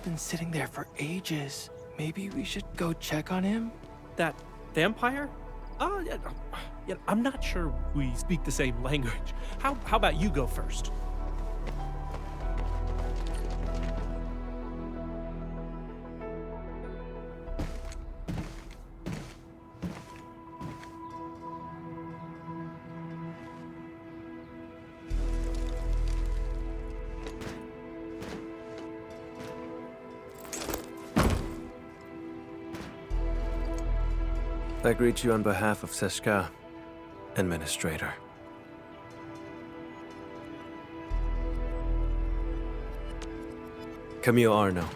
just been sitting there for ages. Maybe we should go check on him? That vampire? I'm not sure we speak the same language. How about you go first? I greet you on behalf of Sеш'ka, Administrator. Camille Arno,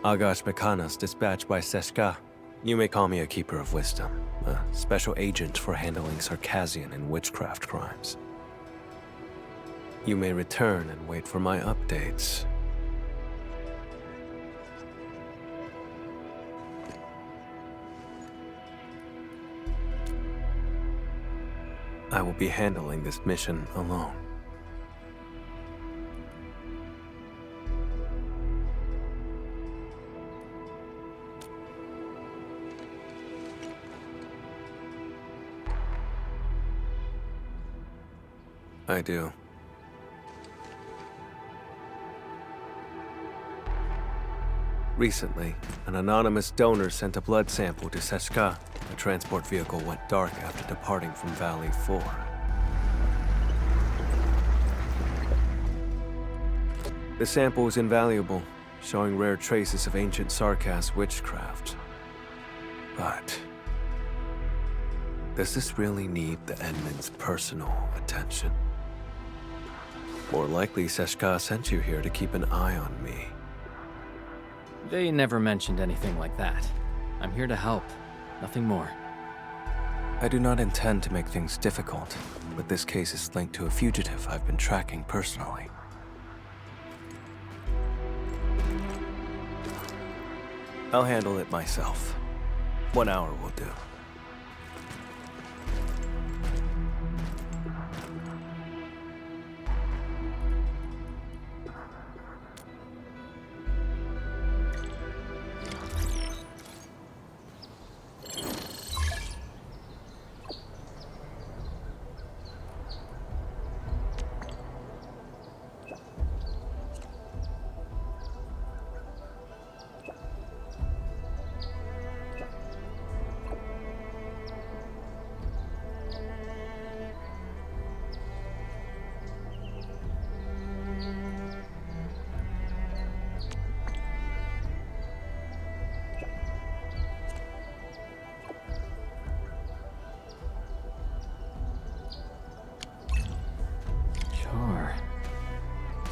Agash'mekanaz dispatched by Sеш'ka. You may call me a Keeper of Wisdom, a special agent for handling Sarkazian and witchcraft crimes. You may return and wait for my updates. I will be handling this mission alone. I do. Recently, an anonymous donor sent a blood sample to Sеш'ka. The transport vehicle went dark after departing from Valley 4. The sample was invaluable, showing rare traces of ancient Sarkaz witchcraft. But does this really need the Endmin's personal attention? More likely, Sеш'ka sent you here to keep an eye on me. They never mentioned anything like that. I'm here to help, nothing more. I do not intend to make things difficult, but this case is linked to a fugitive I've been tracking personally. I'll handle it myself. 1 hour will do.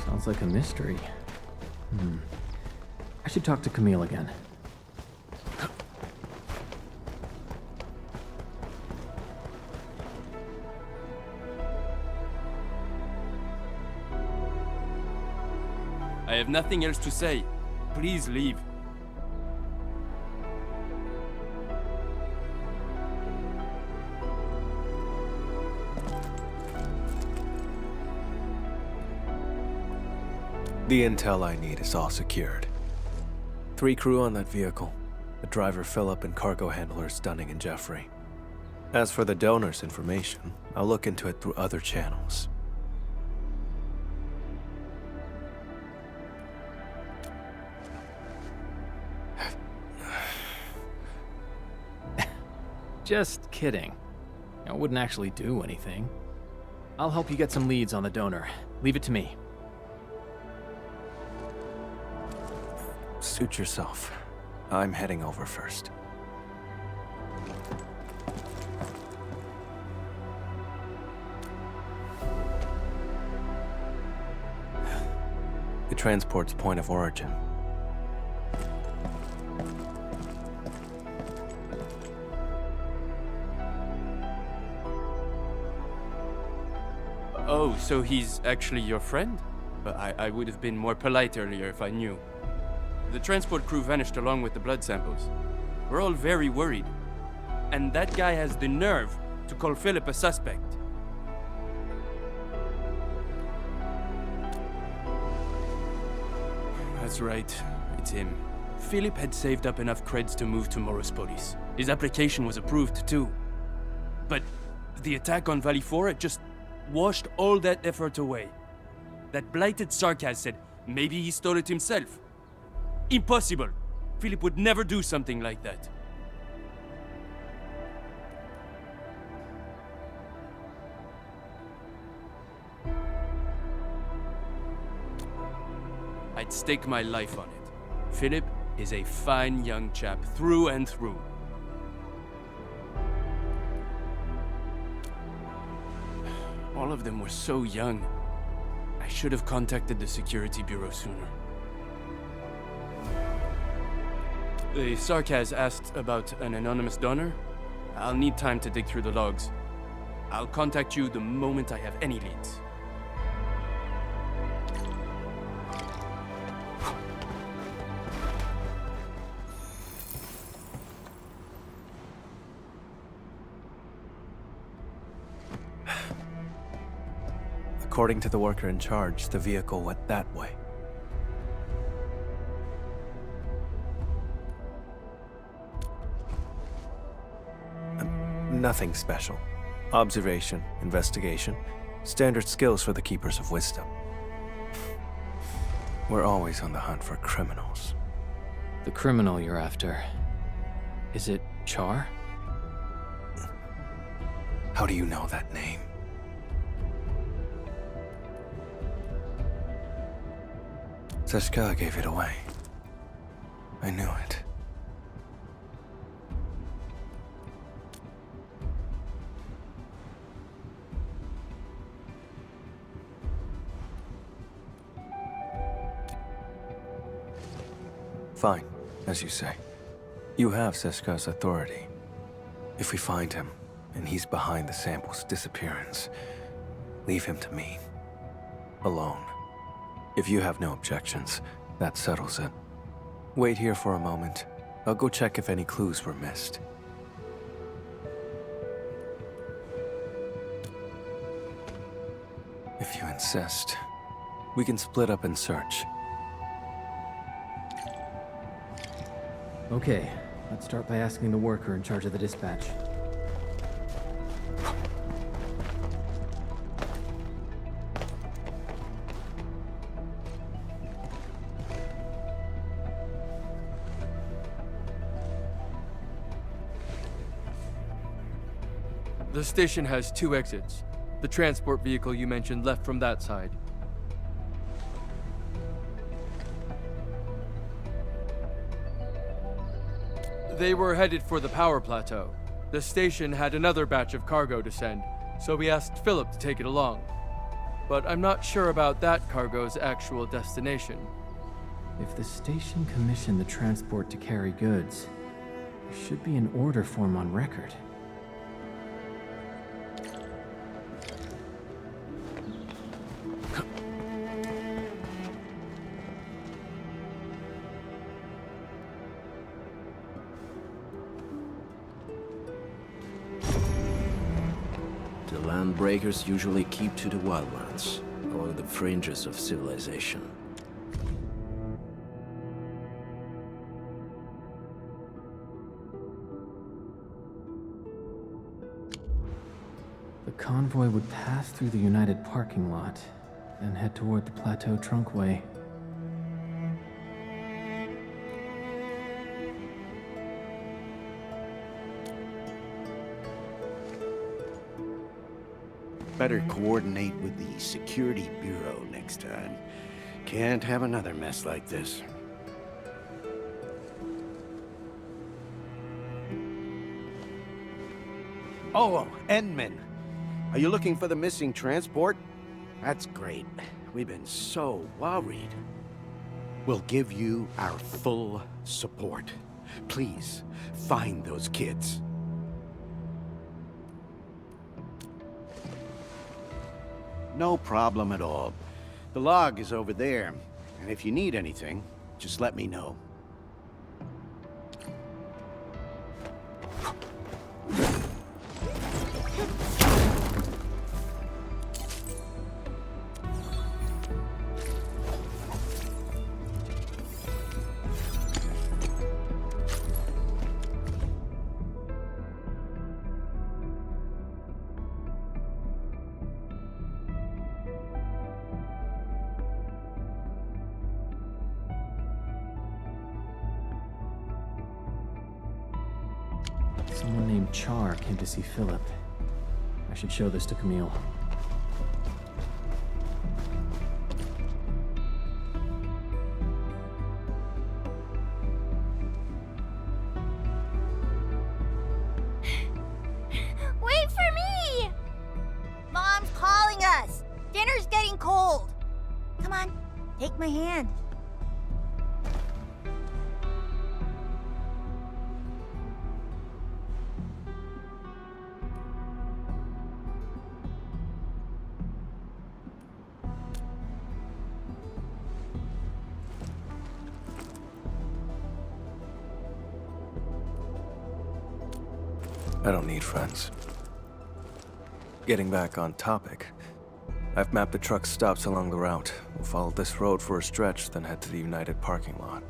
Sounds like a mystery. I should talk to Camille again. I have nothing else to say. Please leave. The intel I need is all secured. 3 crew on that vehicle. The driver Philip and cargo handlers Dunning and Jeffrey. As for the donor's information, I'll look into it through other channels. Just kidding. I wouldn't actually do anything. I'll help you get some leads on the donor. Leave it to me. Suit yourself. I'm heading over first. The transport's point of origin. Oh, so he's actually your friend? I would have been more polite earlier if I knew. The transport crew vanished along with the blood samples. We're all very worried. And that guy has the nerve to call Philip a suspect. That's right. I about him. Philip had saved up enough creds to move to Morospolis. His application was approved too. But the attack on Valley 4 had just washed all that effort away. That blighted Sarkaz said maybe he stole it himself. Impossible! Philip would never do something like that. I'd stake my life on it. Philip is a fine young chap through and through. All of them were so young. I should have contacted the security bureau sooner. The Sarkaz asked about an anonymous donor. I'll need time to dig through the logs. I'll contact you the moment I have any leads. According to the worker in charge, the vehicle went that way. Nothing special. Observation, investigation, standard skills for the Keepers of Wisdom. We're always on the hunt for criminals. The criminal you're after. Is it Char? How do you know that name? Sеш'ka gave it away. I knew it. Fine, as you say. You have Sеш'ka's authority. If we find him, and he's behind the sample's disappearance, leave him to me. Alone. If you have no objections, that settles it. Wait here for a moment. I'll go check if any clues were missed. If you insist, we can split up and search. Okay, let's start by asking the worker in charge of the dispatch. The station has 2 exits. The transport vehicle you mentioned left from that side. They were headed for the power plateau. The station had another batch of cargo to send, so we asked Philip to take it along. But I'm not sure about that cargo's actual destination. If the station commissioned the transport to carry goods, there should be an order form on record. The landbreakers usually keep to the wildlands, along the fringes of civilization. The convoy would pass through the United parking lot, then head toward the plateau trunkway. Better coordinate with the Security Bureau next time. Can't have another mess like this. Oh, Endman. Are you looking for the missing transport? That's great. We've been so worried. We'll give you our full support. Please, find those kids. No problem at all. The log is over there, and if you need anything, just let me know. Someone named Char came to see Philip. I should show this to Camille. Wait for me! Mom's calling us. Dinner's getting cold. Come on, take my hand. I don't need friends. Getting back on topic, I've mapped the truck stops along the route. We'll follow this road for a stretch, then head to the United parking lot.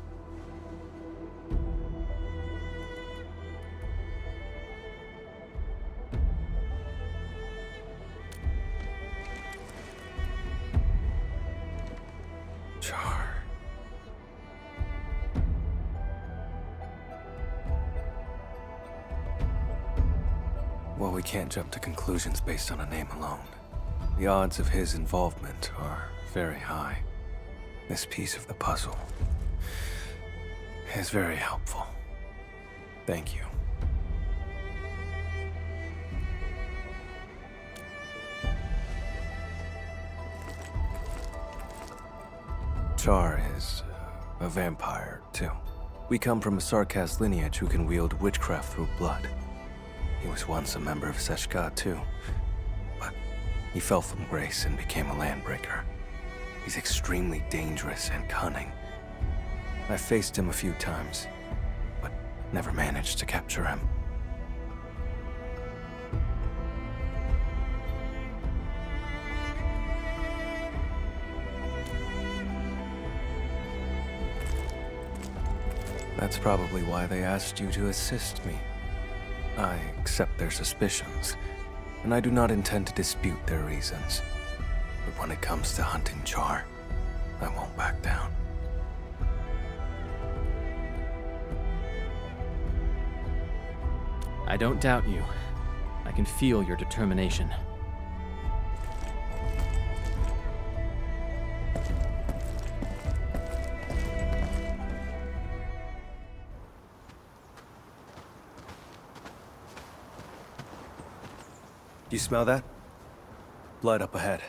Char. Well, we can't jump to conclusions based on a name alone. The odds of his involvement are very high. This piece of the puzzle is very helpful. Thank you. Char is a vampire, too. We come from a Sharkcast lineage who can wield witchcraft through blood. He was once a member of Sesh'ka, too. But he fell from grace and became a landbreaker. He's extremely dangerous and cunning. I faced him a few times, but never managed to capture him. That's probably why they asked you to assist me. I accept their suspicions, and I do not intend to dispute their reasons. But when it comes to hunting Char, I won't back down. I don't doubt you. I can feel your determination. You smell that? Blood up ahead.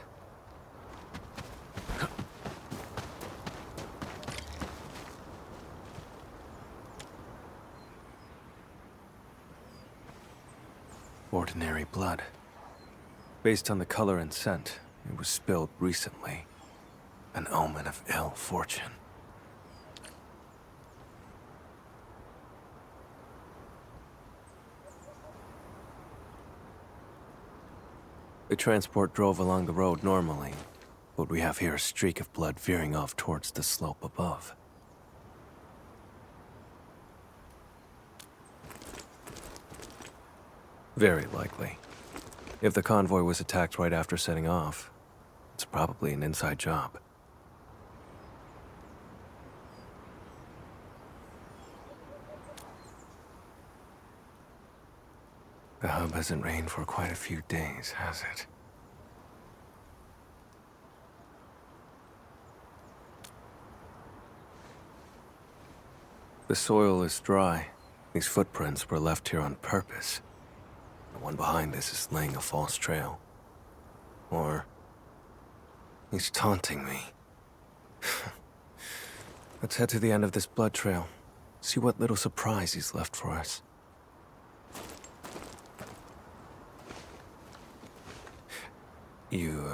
Ordinary blood. Based on the color and scent, it was spilled recently. An omen of ill fortune. The transport drove along the road normally, but we have here a streak of blood veering off towards the slope above. Very likely. If the convoy was attacked right after setting off, it's probably an inside job. The hub hasn't rained for quite a few days, has it? The soil is dry. These footprints were left here on purpose. The one behind this is laying a false trail. Or he's taunting me. Let's head to the end of this blood trail. See what little surprise he's left for us. You,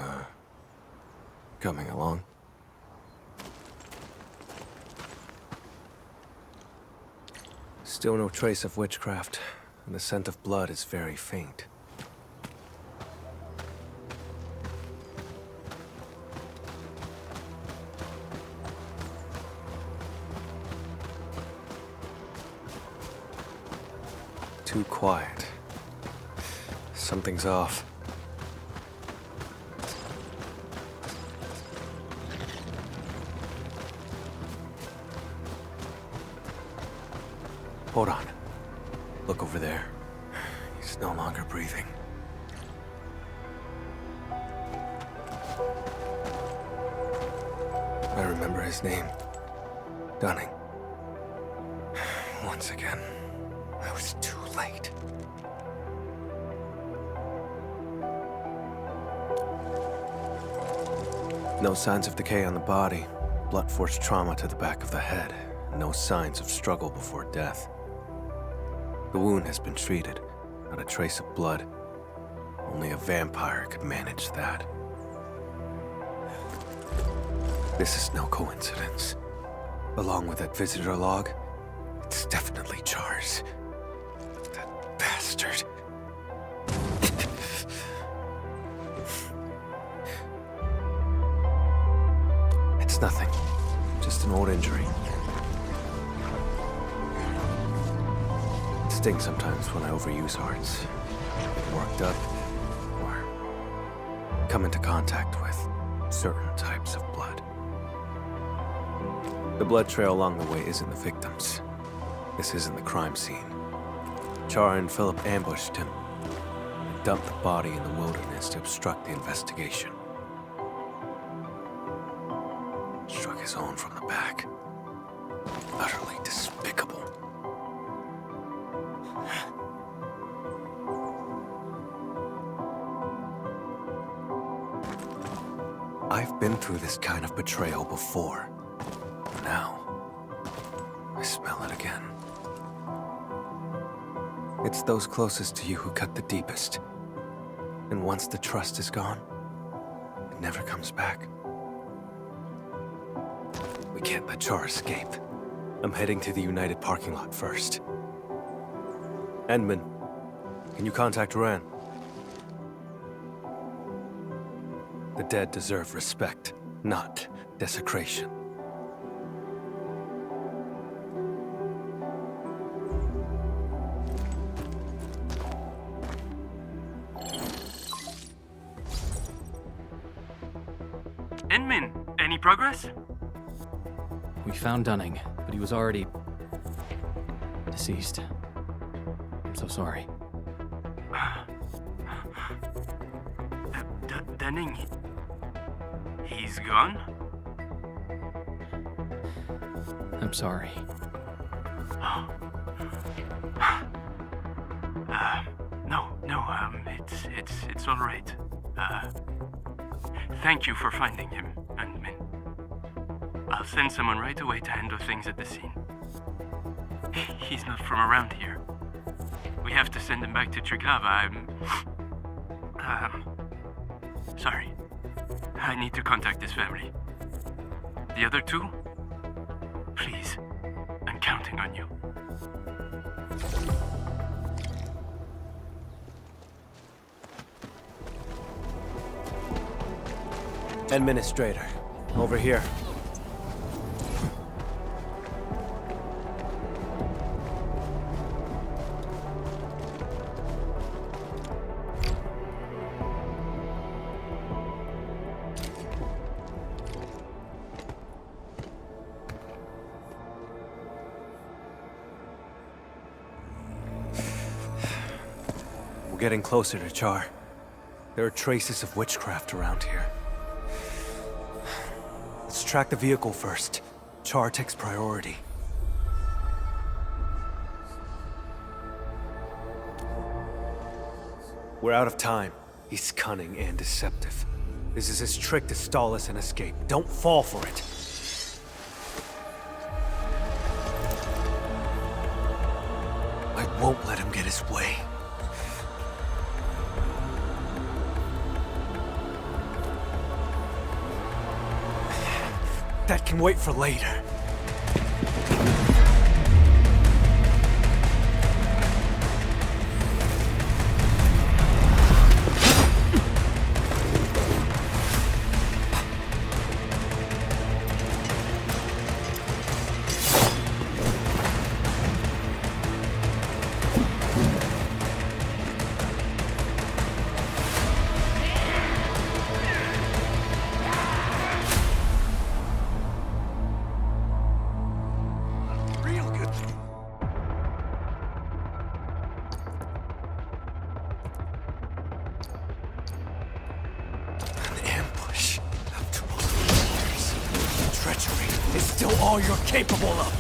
coming along? Still no trace of witchcraft, and the scent of blood is very faint. Too quiet. Something's off. Hold on. Look over there. no longer breathing. I remember his name. Dunning. Once again, I was too late. No signs of decay on the body, blunt force trauma to the back of the head, no signs of struggle before death. The wound has been treated, not a trace of blood. Only a vampire could manage that. This is no coincidence. Along with that visitor log, it's definitely Char's. That bastard. It's nothing. Just an old injury. It stings sometimes when I overuse arts. Get worked up, or come into contact with certain types of blood. The blood trail along the way isn't the victims. This isn't the crime scene. Char and Philip ambushed him and dumped the body in the wilderness to obstruct the investigation. Struck his own from the back. Utterly despicable. I've been through this kind of betrayal before. Now, I smell it again. It's those closest to you who cut the deepest. And once the trust is gone, it never comes back. We can't let Char escape. I'm heading to the United parking lot first. Endman, can you contact Ran? The dead deserve respect, not desecration. Endman, any progress? We found Dunning, but he was already deceased. I'm so sorry. Dunning, he's gone? I'm sorry. It's all right. Thank you for finding him, Endman. I'll send someone right away to handle things at the scene. He's not from around here. We have to send him back to Triglav. Sorry. I need to contact his family. The other two? Please. I'm counting on you. Administrator, over here. We're getting closer to Char. There are traces of witchcraft around here. Let's track the vehicle first. Char takes priority. We're out of time. He's cunning and deceptive. This is his trick to stall us and escape. Don't fall for it. I won't let him get his way. That can wait for later. all you're capable of.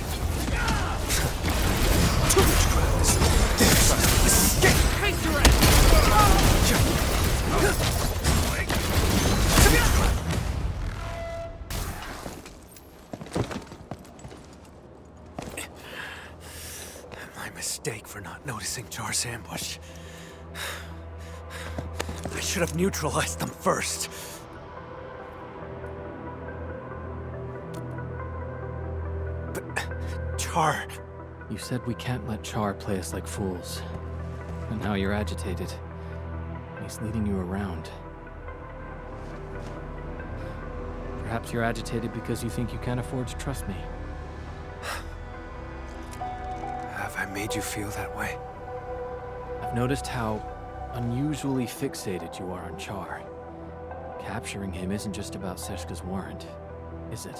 My mistake for not noticing Char's ambush. I should have neutralized them first. But Char... You said we can't let Char play us like fools. And now you're agitated. He's leading you around. Perhaps you're agitated because you think you can't afford to trust me. Have I made you feel that way? I've noticed how unusually fixated you are on Char. Capturing him isn't just about Sesh'ka's warrant, is it?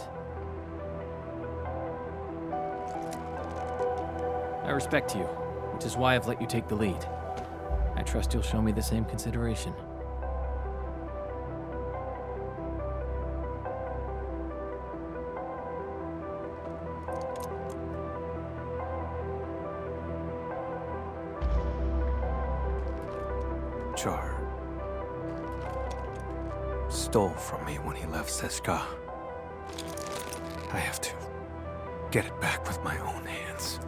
I respect you, which is why I've let you take the lead. I trust you'll show me the same consideration. Char stole from me when he left Sesh'ka. I have to get it back with my own hands.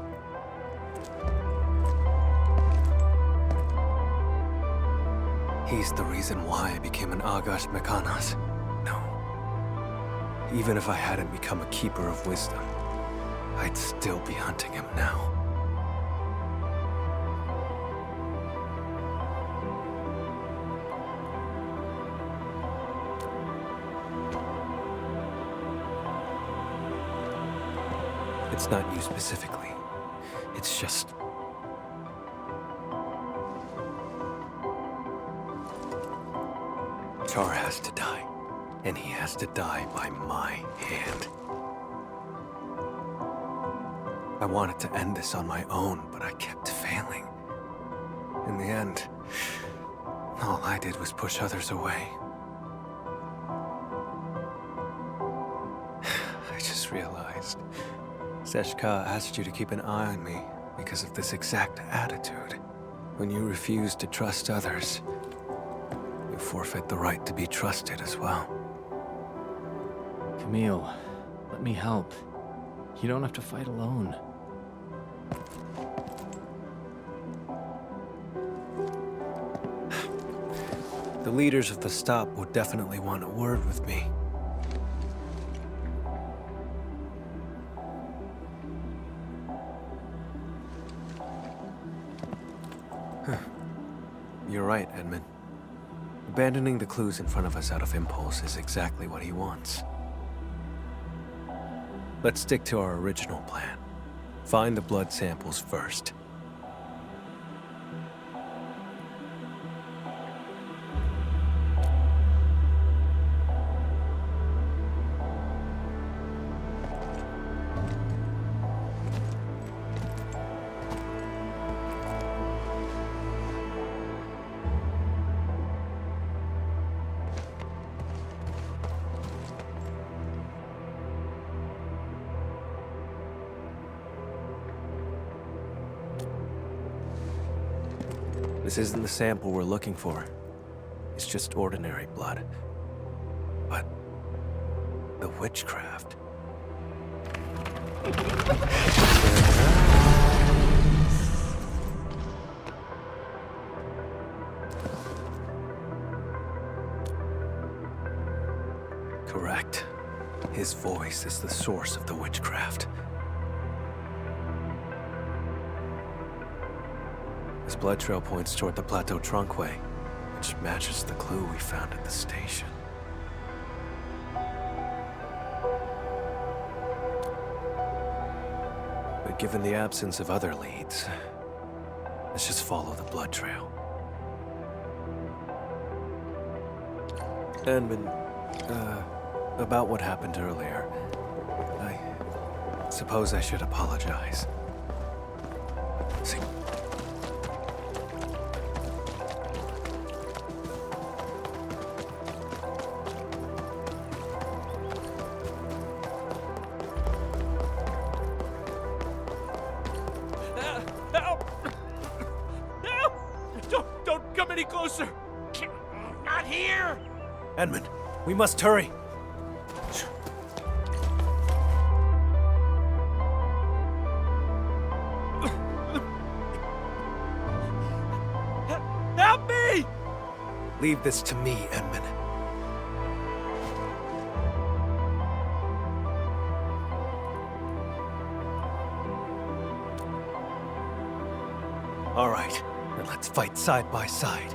He's the reason why I became an Agash'mekanaz. No. Even if I hadn't become a keeper of wisdom, I'd still be hunting him now. It's not you specifically. It's just... Char has to die. And he has to die by my hand. I wanted to end this on my own, but I kept failing. In the end, all I did was push others away. I just realized... Sesh'ka asked you to keep an eye on me because of this exact attitude. When you refuse to trust others, you forfeit the right to be trusted as well. Camille, let me help. You don't have to fight alone. The leaders of the stop would definitely want a word with me. You're right, Edmund. Abandoning the clues in front of us out of impulse is exactly what he wants. Let's stick to our original plan. Find the blood samples first. This isn't the sample we're looking for. It's just ordinary blood. But the witchcraft. Correct. His voice is the source of the witchcraft. His blood trail points toward the Plateau Trunckway, which matches the clue we found at the station. But given the absence of other leads, let's just follow the blood trail. And about what happened earlier, I suppose I should apologize. See, any closer! Not here! Edmund, we must hurry. Help me! Leave this to me, Edmund. All right, then let's fight side by side.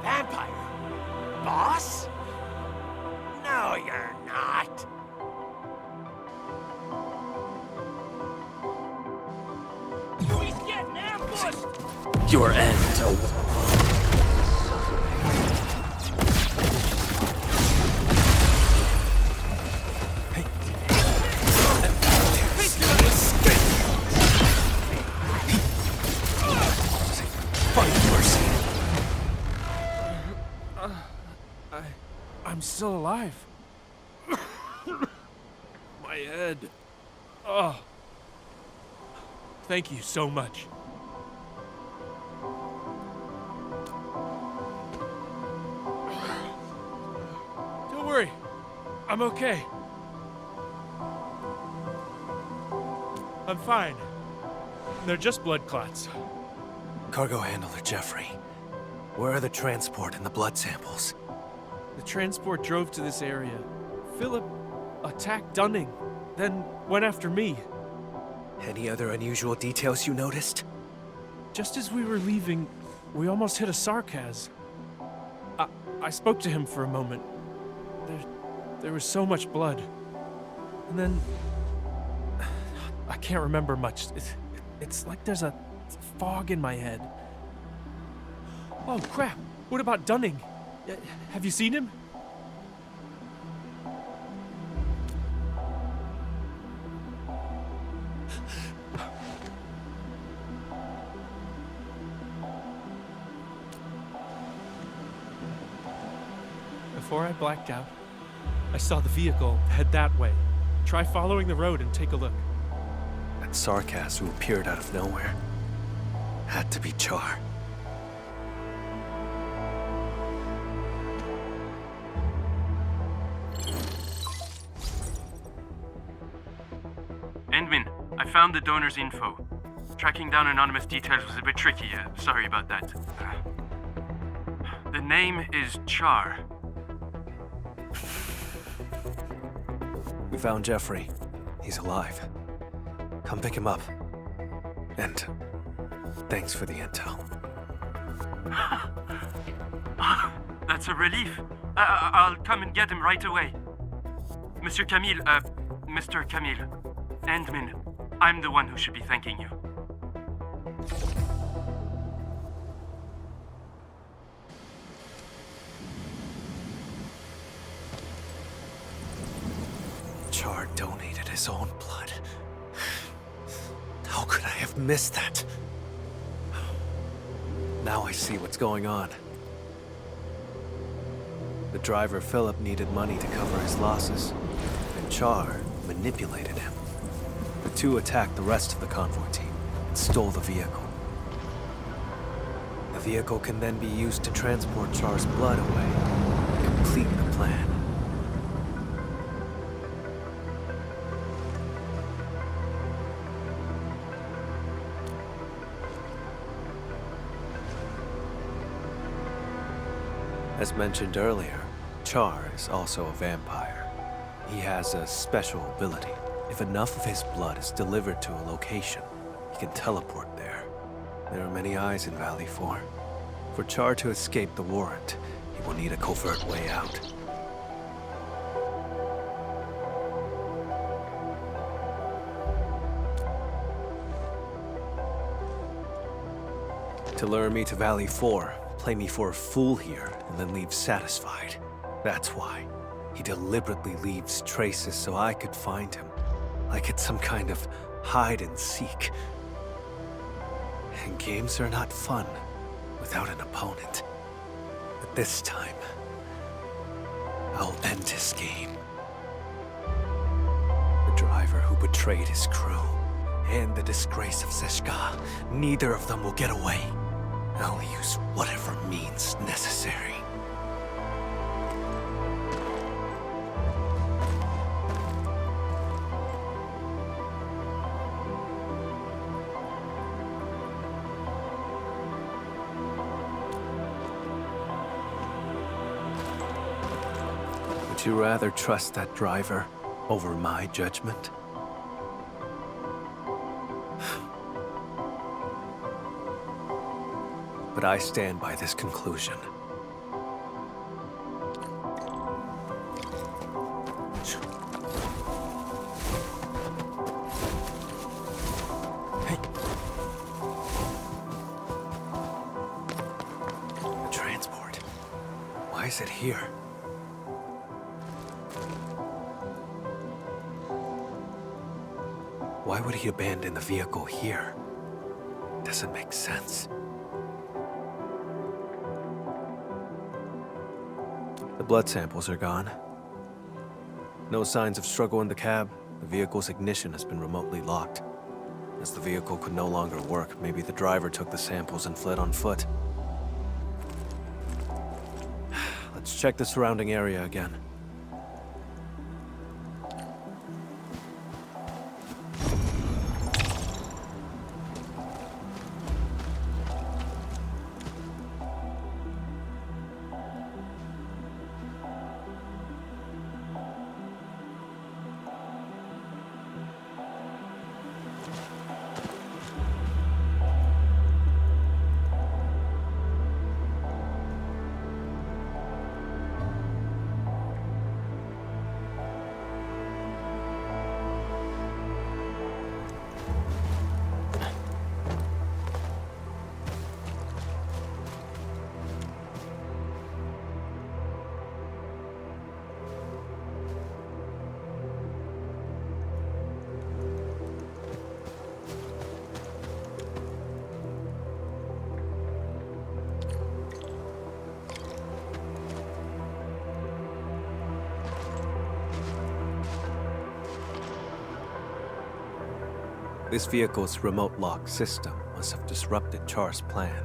Vampire? Boss? No, you're not. He's getting ambushed! Your end. I'm still alive. My head. Oh. Thank you so much. Don't worry. I'm okay. I'm fine. They're just blood clots. Cargo handler Jeffrey, where are the transport and the blood samples? The transport drove to this area. Philip attacked Dunning, then went after me. Any other unusual details you noticed? Just as we were leaving, we almost hit a Sarkaz. I spoke to him for a moment. There was so much blood. And then... I can't remember much. It's like there's a fog in my head. Oh, crap! What about Dunning? Have you seen him? Before I blacked out, I saw the vehicle head that way. Try following the road and take a look. That Sarkaz who appeared out of nowhere had to be Char. Endmin, I found the donor's info. Tracking down anonymous details was a bit tricky. Sorry about that. The name is Char. We found Jeffrey. He's alive. Come pick him up. And thanks for the intel. That's a relief. I'll come and get him right away. Mr. Camille, Endmin, I'm the one who should be thanking you. Char donated his own blood. How could I have missed that? Now I see what's going on. The driver, Philip, needed money to cover his losses, and Char manipulated him. The two attacked the rest of the convoy team and stole the vehicle. The vehicle can then be used to transport Char's blood away and complete the plan. As mentioned earlier, Char is also a vampire. He has a special ability. If enough of his blood is delivered to a location, he can teleport there. There are many eyes in Valley 4. For Char to escape the warrant, he will need a covert way out. To lure me to Valley 4, play me for a fool here, and then leave satisfied. That's why. He deliberately leaves traces so I could find him. Like it's some kind of hide and seek. And games are not fun without an opponent. But this time, I'll end his game. The driver who betrayed his crew, and the disgrace of Sеш'ka, neither of them will get away. I'll use whatever means necessary. Would you rather trust that driver over my judgment? But I stand by this conclusion. The transport. Why is it here? Why would he abandon the vehicle here? Doesn't make sense. The blood samples are gone. No signs of struggle in the cab. The vehicle's ignition has been remotely locked. As the vehicle could no longer work, maybe the driver took the samples and fled on foot. Let's check the surrounding area again. This vehicle's remote lock system must have disrupted Char's plan.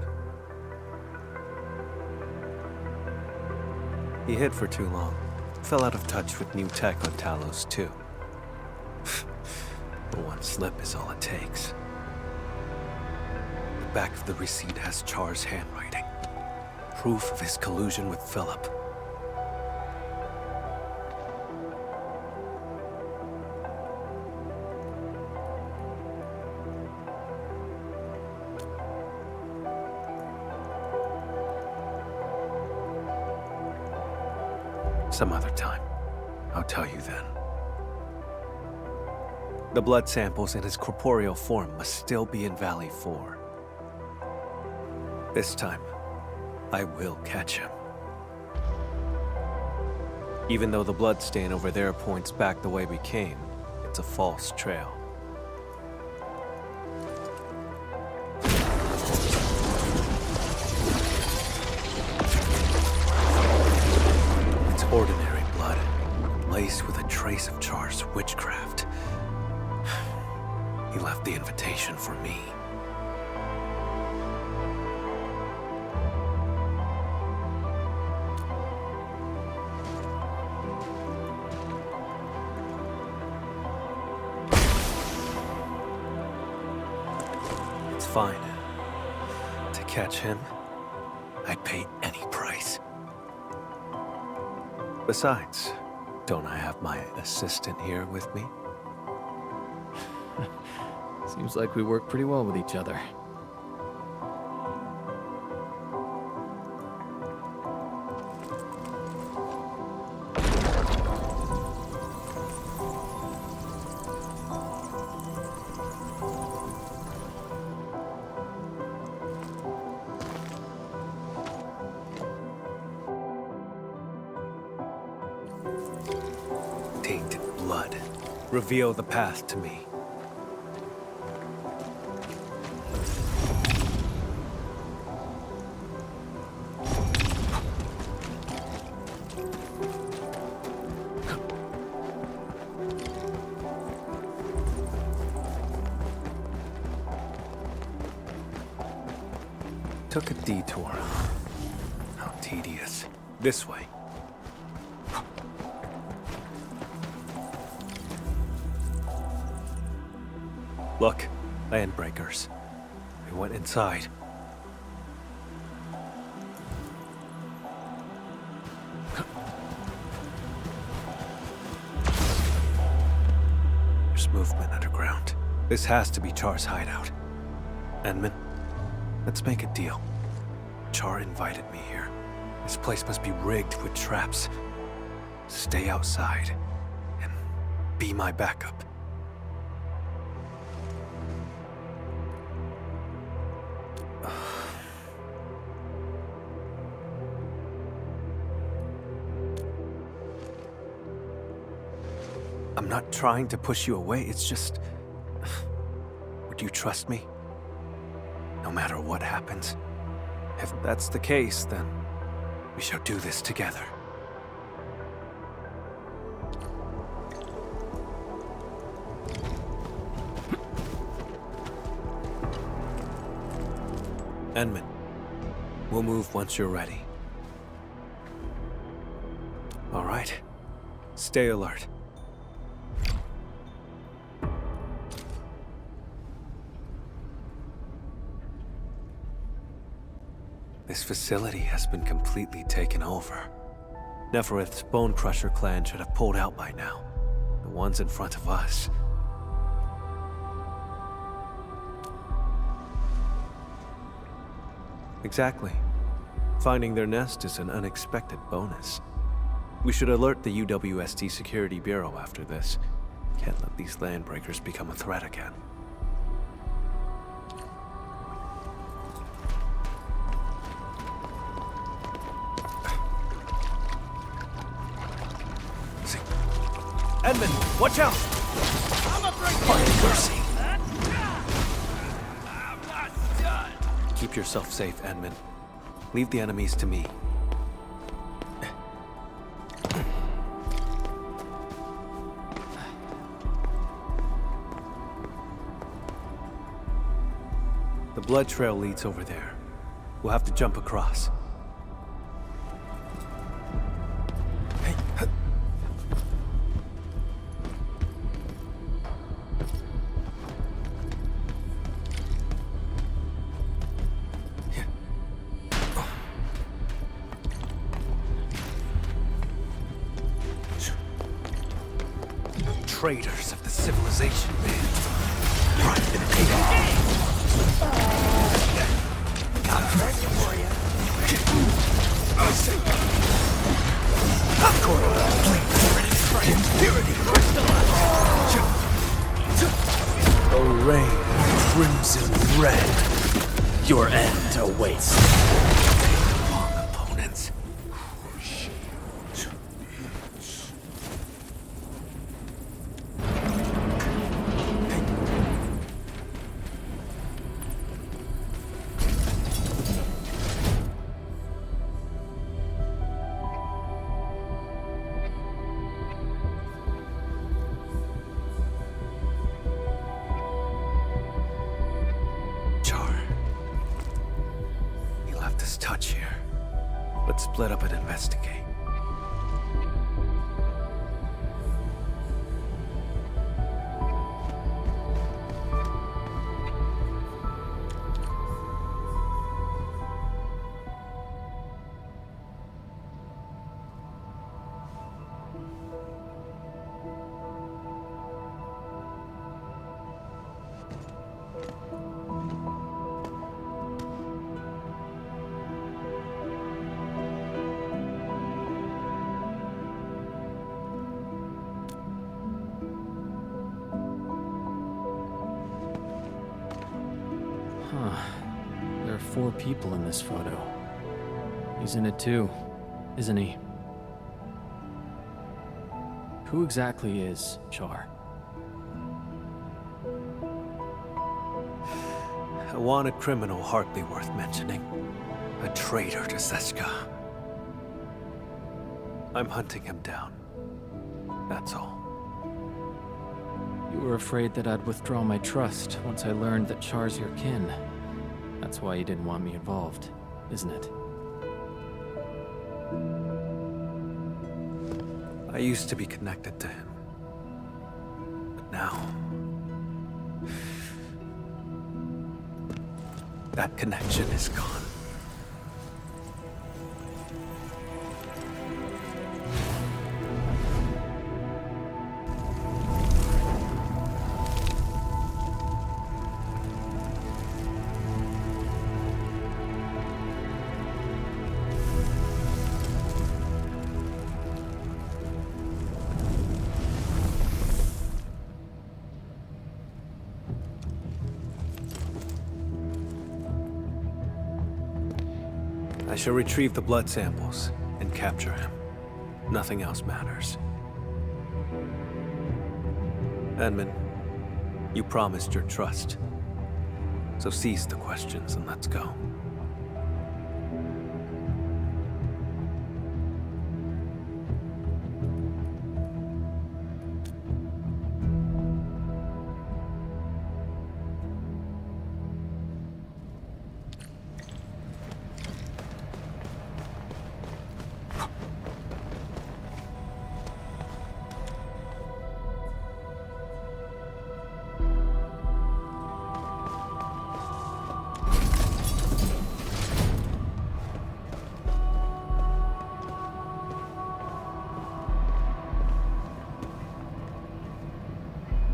He hid for too long, fell out of touch with new tech on Talos II. One slip is all it takes. The back of the receipt has Char's handwriting, proof of his collusion with Philip. Some other time. I'll tell you then. The blood samples in his corporeal form must still be in Valley 4. This time, I will catch him. Even though the blood stain over there points back the way we came, it's a false trail. Ordinary blood, laced with a trace of Char's witchcraft. He left the invitation for me. It's fine. To catch him, I'd pay any price. Besides, don't I have my assistant here with me? Seems like we work pretty well with each other. Tainted blood. Reveal the path to me. took a detour. How tedious. This way. Look, landbreakers. We went inside. There's movement underground. This has to be Char's hideout. Endmin, let's make a deal. Char invited me here. This place must be rigged with traps. Stay outside and be my backup. I'm not trying to push you away, it's just... Would you trust me? No matter what happens? If that's the case, then we shall do this together. Endmin, we'll move once you're ready. All right. Stay alert. This facility has been completely taken over. Neferith's Bone Crusher clan should have pulled out by now. The ones in front of us. Exactly. Finding their nest is an unexpected bonus. We should alert the UWST Security Bureau after this. Can't let these landbreakers become a threat again. Endmin, watch out! Pardon mercy. I'm not done. Keep yourself safe, Endmin. Leave the enemies to me. The blood trail leads over there. We'll have to jump across. Traitors of the civilization band. Right in the I'm ready for you. Impurity crystallized. A rain of crimson red. Your end awaits. Wrong opponents. Touch here. Let's split up and investigate. There are 4 people in this photo. He's in it too, isn't he? Who exactly is Char? A wanted criminal hardly worth mentioning. A traitor to Sеш'ka. I'm hunting him down. That's all. You were afraid that I'd withdraw my trust once I learned that Char's your kin. That's why you didn't want me involved, isn't it? I used to be connected to him. But now... that connection is gone. I shall retrieve the blood samples and capture him. Nothing else matters. Edmund, you promised your trust. So cease the questions and let's go.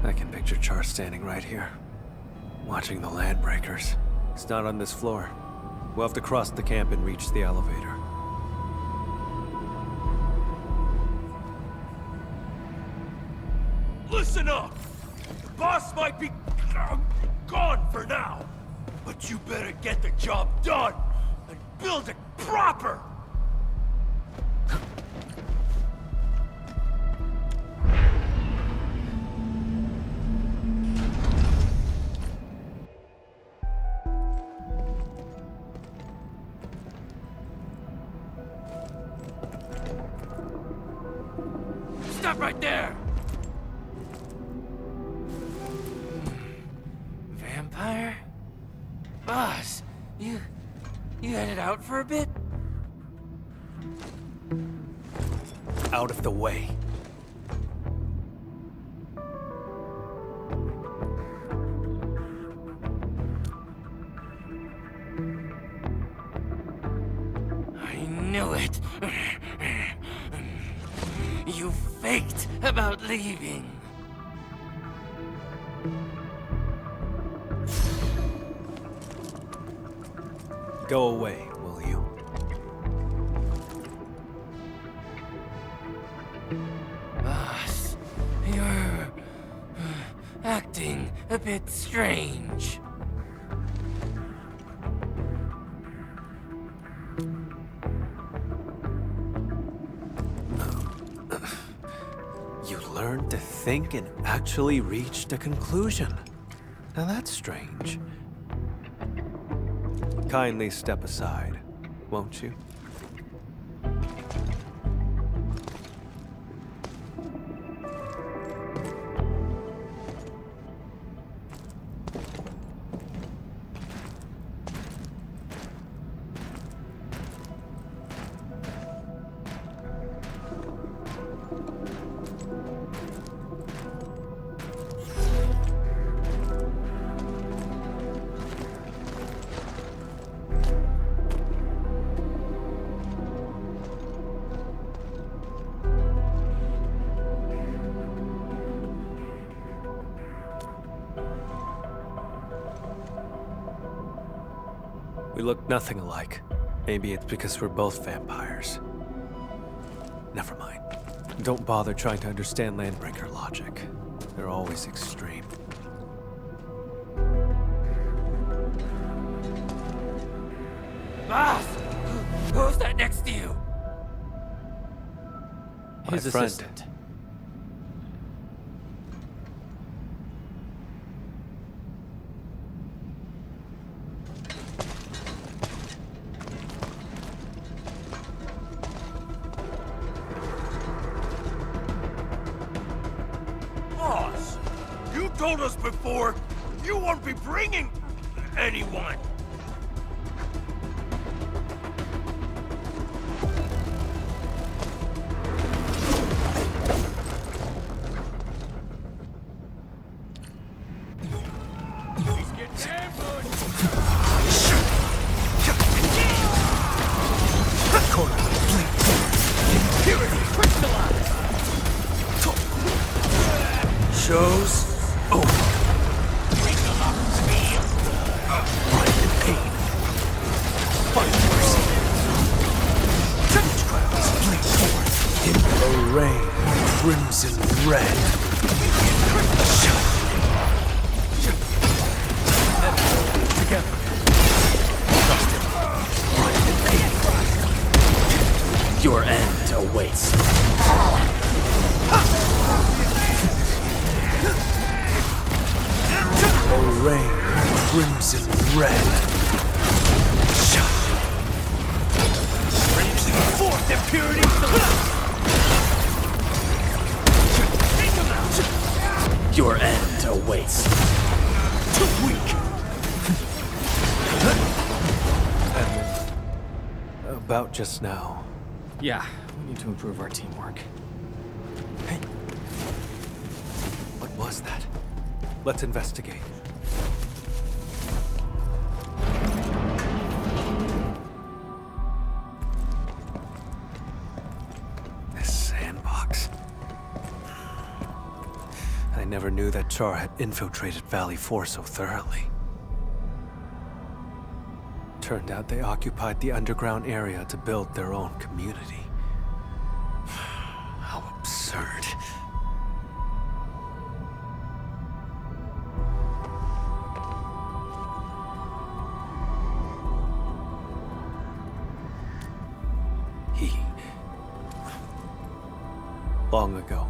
I can picture Char standing right here, watching the land breakers. It's not on this floor. We'll have to cross the camp and reach the elevator. Listen up! The boss might be gone for now, but you better get the job done and build it proper! Stop right there! Vampire? Boss, you headed out for a bit? Out of the way. I knew it. You faked about leaving. Go away, will you? Boss, you're acting a bit strange. You learned to think and actually reached a conclusion. Now that's strange. Kindly step aside, won't you? We look nothing alike. Maybe it's because we're both vampires. Never mind. Don't bother trying to understand Landbreaker logic. They're always extreme. Boss! Who's that next to you? His friend. assistant. Boss, you told us before you won't be bringing anyone. show's over. Find the pain. Find mercy. Each crowds flame forth in the rain, crimson red. Together. Trust him. Find the pain. Your end awaits. The rain, crimson red. Bringing forth their purity. Your end awaits. Too weak. About just now. Yeah, we need to improve our teamwork. Hey. What was that? Let's investigate. This sandbox. I never knew that Char had infiltrated Valley 4 so thoroughly. Turned out they occupied the underground area to build their own community. How absurd. Long ago,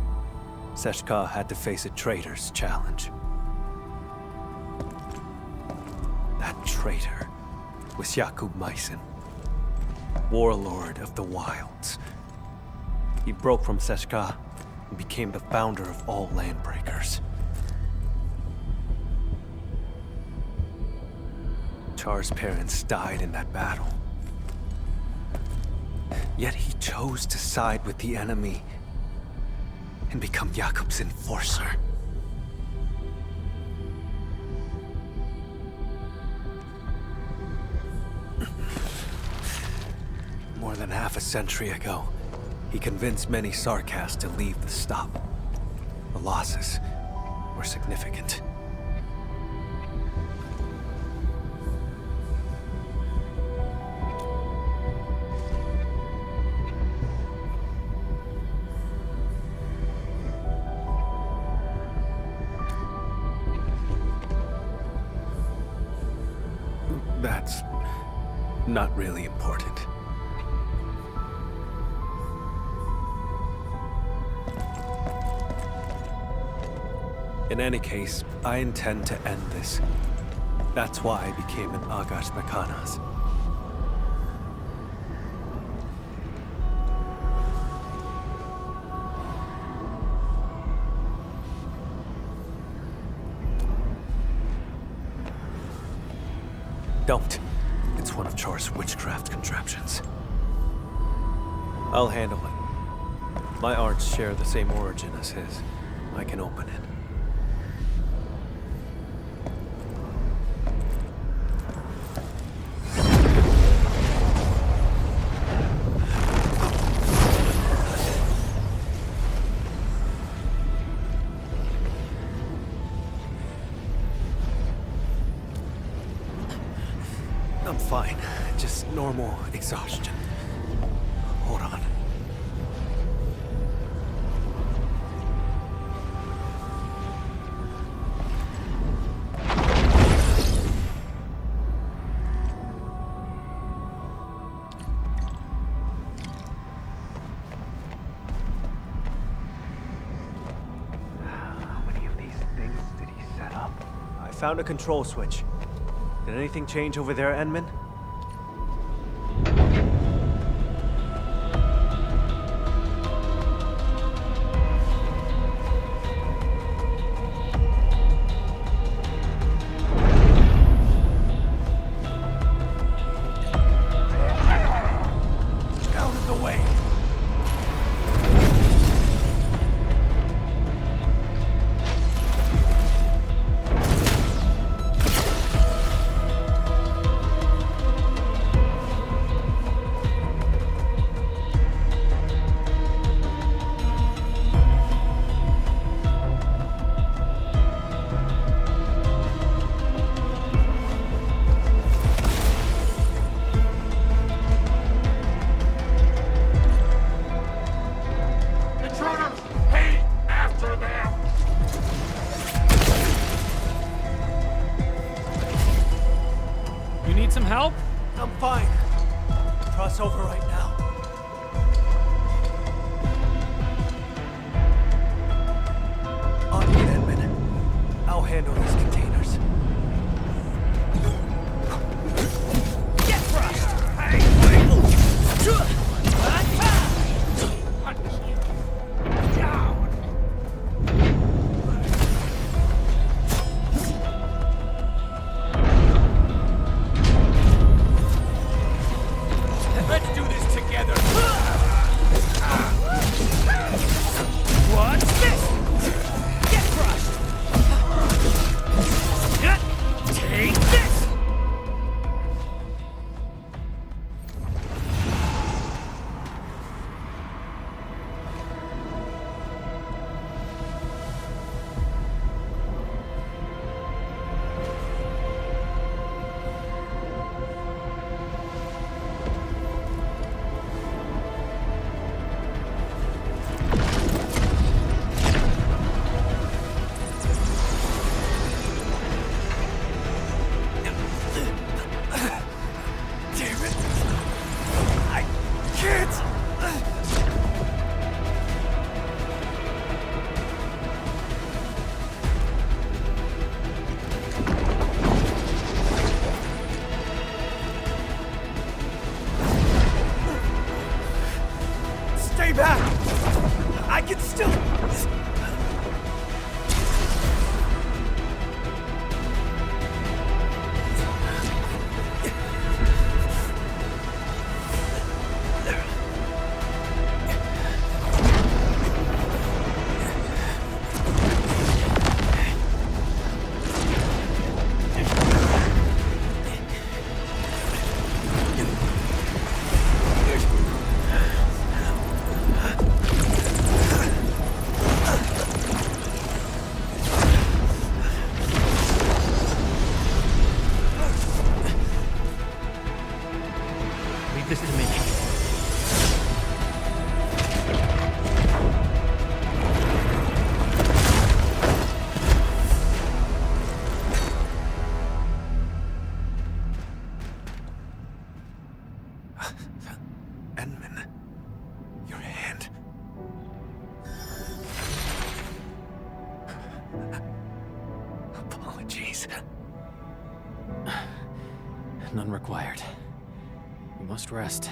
Sеш'ka had to face a traitor's challenge. That traitor was Yakub Meissen, warlord of the wilds. He broke from Sеш'ka and became the founder of all Landbreakers. Char's parents died in that battle. Yet he chose to side with the enemy and become Yakub's enforcer. More than half a century ago, he convinced many Sarkas to leave the stop. The losses were significant. That's not really important. In any case, I intend to end this. That's why I became an Agash'mekanaz. Don't. It's one of Char's witchcraft contraptions. I'll handle it. My arts share the same origin as his. I can open it. I'm fine. Just normal exhaustion. Hold on. How many of these things did he set up? I found a control switch. Did anything change over there, Endmin? Out of the way! way back! I can still... This to me. Edmund, your hand. Apologies. None required. You must rest.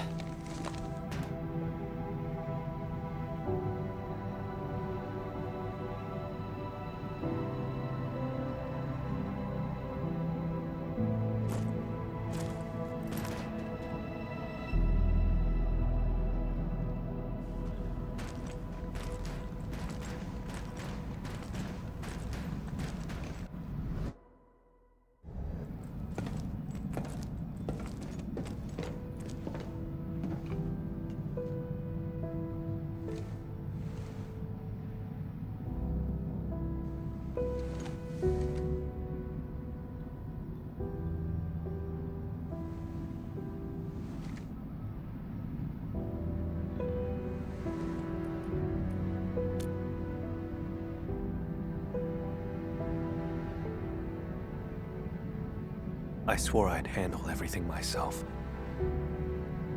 I swore I'd handle everything myself.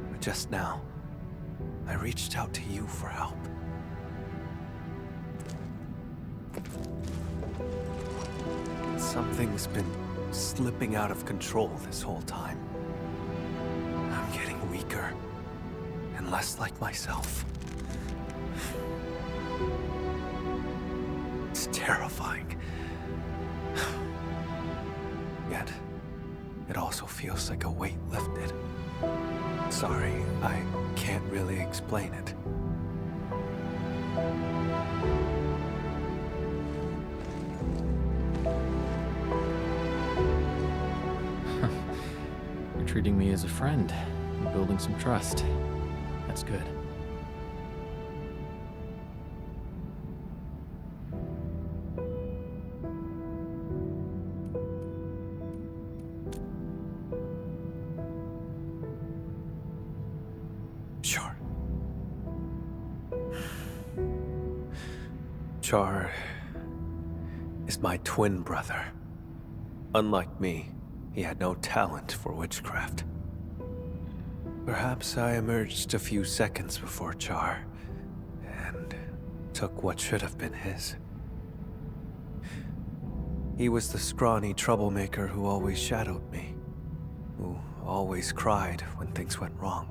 But just now, I reached out to you for help. Something's been slipping out of control this whole time. I'm getting weaker and less like myself. It's terrifying. Yet, it also feels like a weight lifted. Sorry, I can't really explain it. You're treating me as a friend and building some trust. That's good. Sure. Char is my twin brother. Unlike me, he had no talent for witchcraft. Perhaps I emerged a few seconds before Char, and took what should have been his. He was the scrawny troublemaker who always shadowed me, who always cried when things went wrong.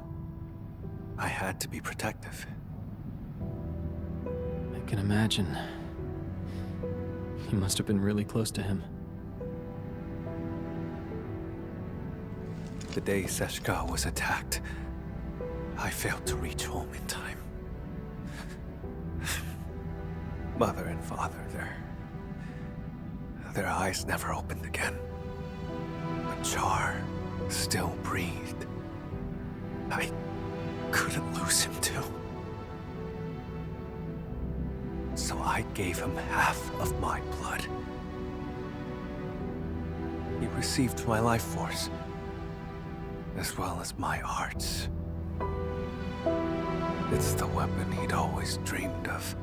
I had to be protective. I can imagine. You must have been really close to him. The day Sеш'ka was attacked, I failed to reach home in time. Mother and father, their eyes never opened again. But Char still breathed. I couldn't lose him too. So I gave him half of my blood. He received my life force, as well as my arts. It's the weapon he'd always dreamed of.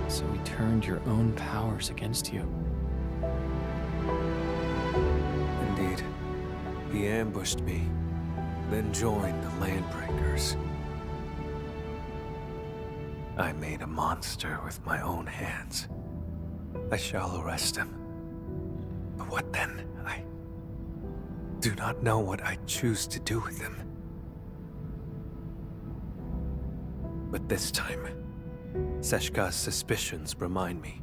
So he turned your own powers against you. Indeed. He ambushed me, then joined the Landbreakers. I made a monster with my own hands. I shall arrest him. But what then? I do not know what I choose to do with him. But this time, Sesh'ka's suspicions remind me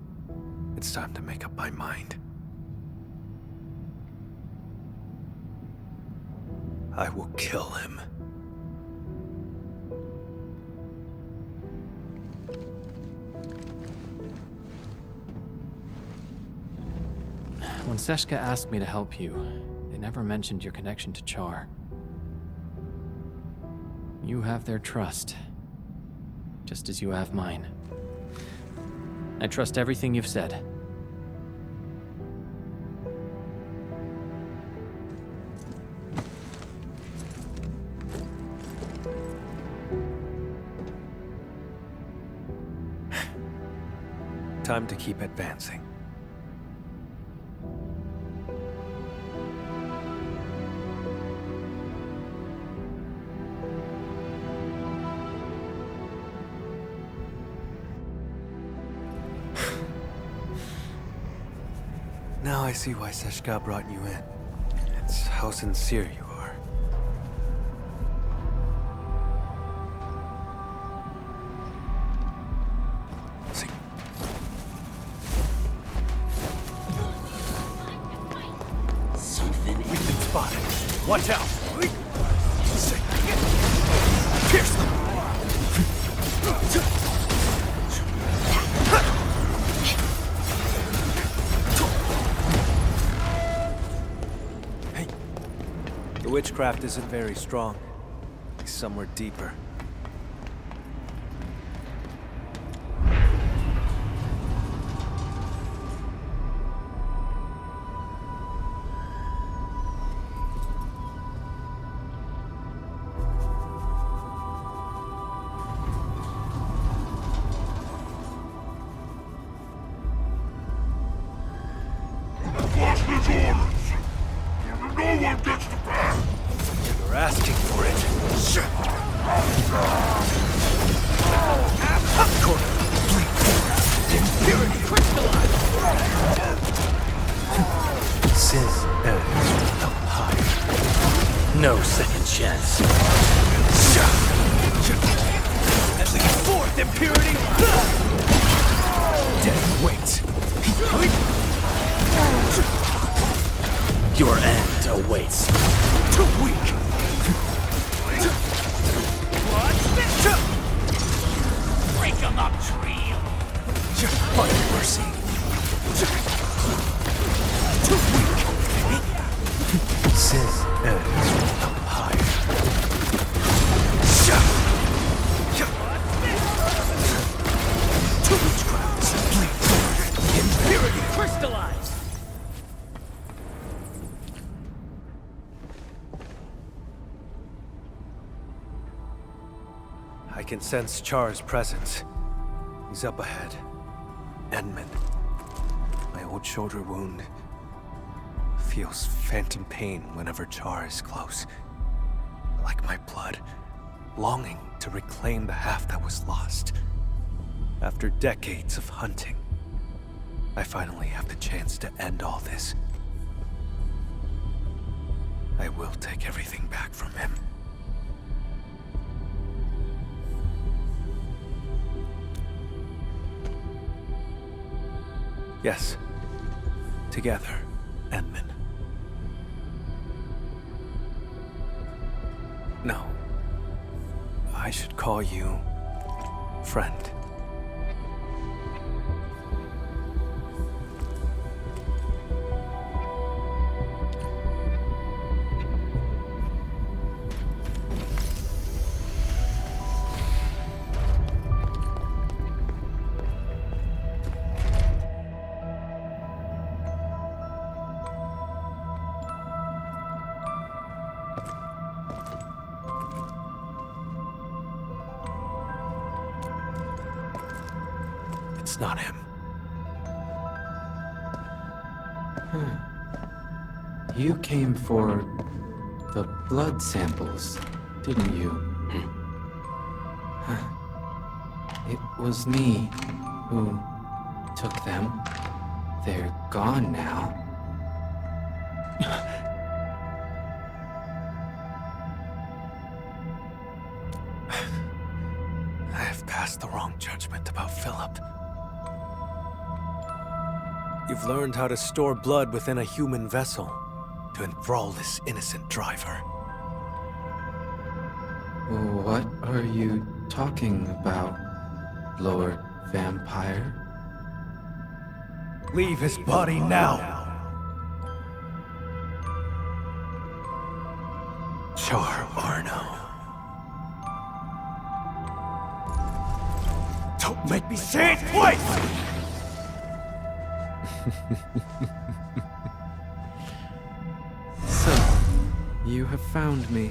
it's time to make up my mind. I will kill him. When Sesh'ka asked me to help you, they never mentioned your connection to Char. You have their trust, just as you have mine. I trust everything you've said. Time to keep advancing. Now I see why Sesh'ka brought you in. It's how sincere you are. See. Something We've been spotted. Watch out! pierce them! The witchcraft isn't very strong. He's somewhere deeper. You're asking for it. Impurity crystallized. Sis up high. No second chance. At least fourth impurity. Dead weight. Your end awaits. Too weak. Break him up, tree. By mercy. Too weak. Sis up higher. Two witchcrafts. Impurity crystallized. I can sense Char's presence. He's up ahead. Edmund. My old shoulder wound feels phantom pain whenever Char is close. Like my blood, longing to reclaim the half that was lost. After decades of hunting, I finally have the chance to end all this. I will take everything back from him. Yes. Together, Edmund. No. I should call you friend. It's not him. You came for the blood samples, didn't you? It was me who took them. They're gone now. I have passed the wrong judgment about Philip. You've learned how to store blood within a human vessel to enthrall this innocent driver. What are you talking about, Lord Vampire? Leave his body now! Char Arno. Don't make me say it twice! So, you have found me.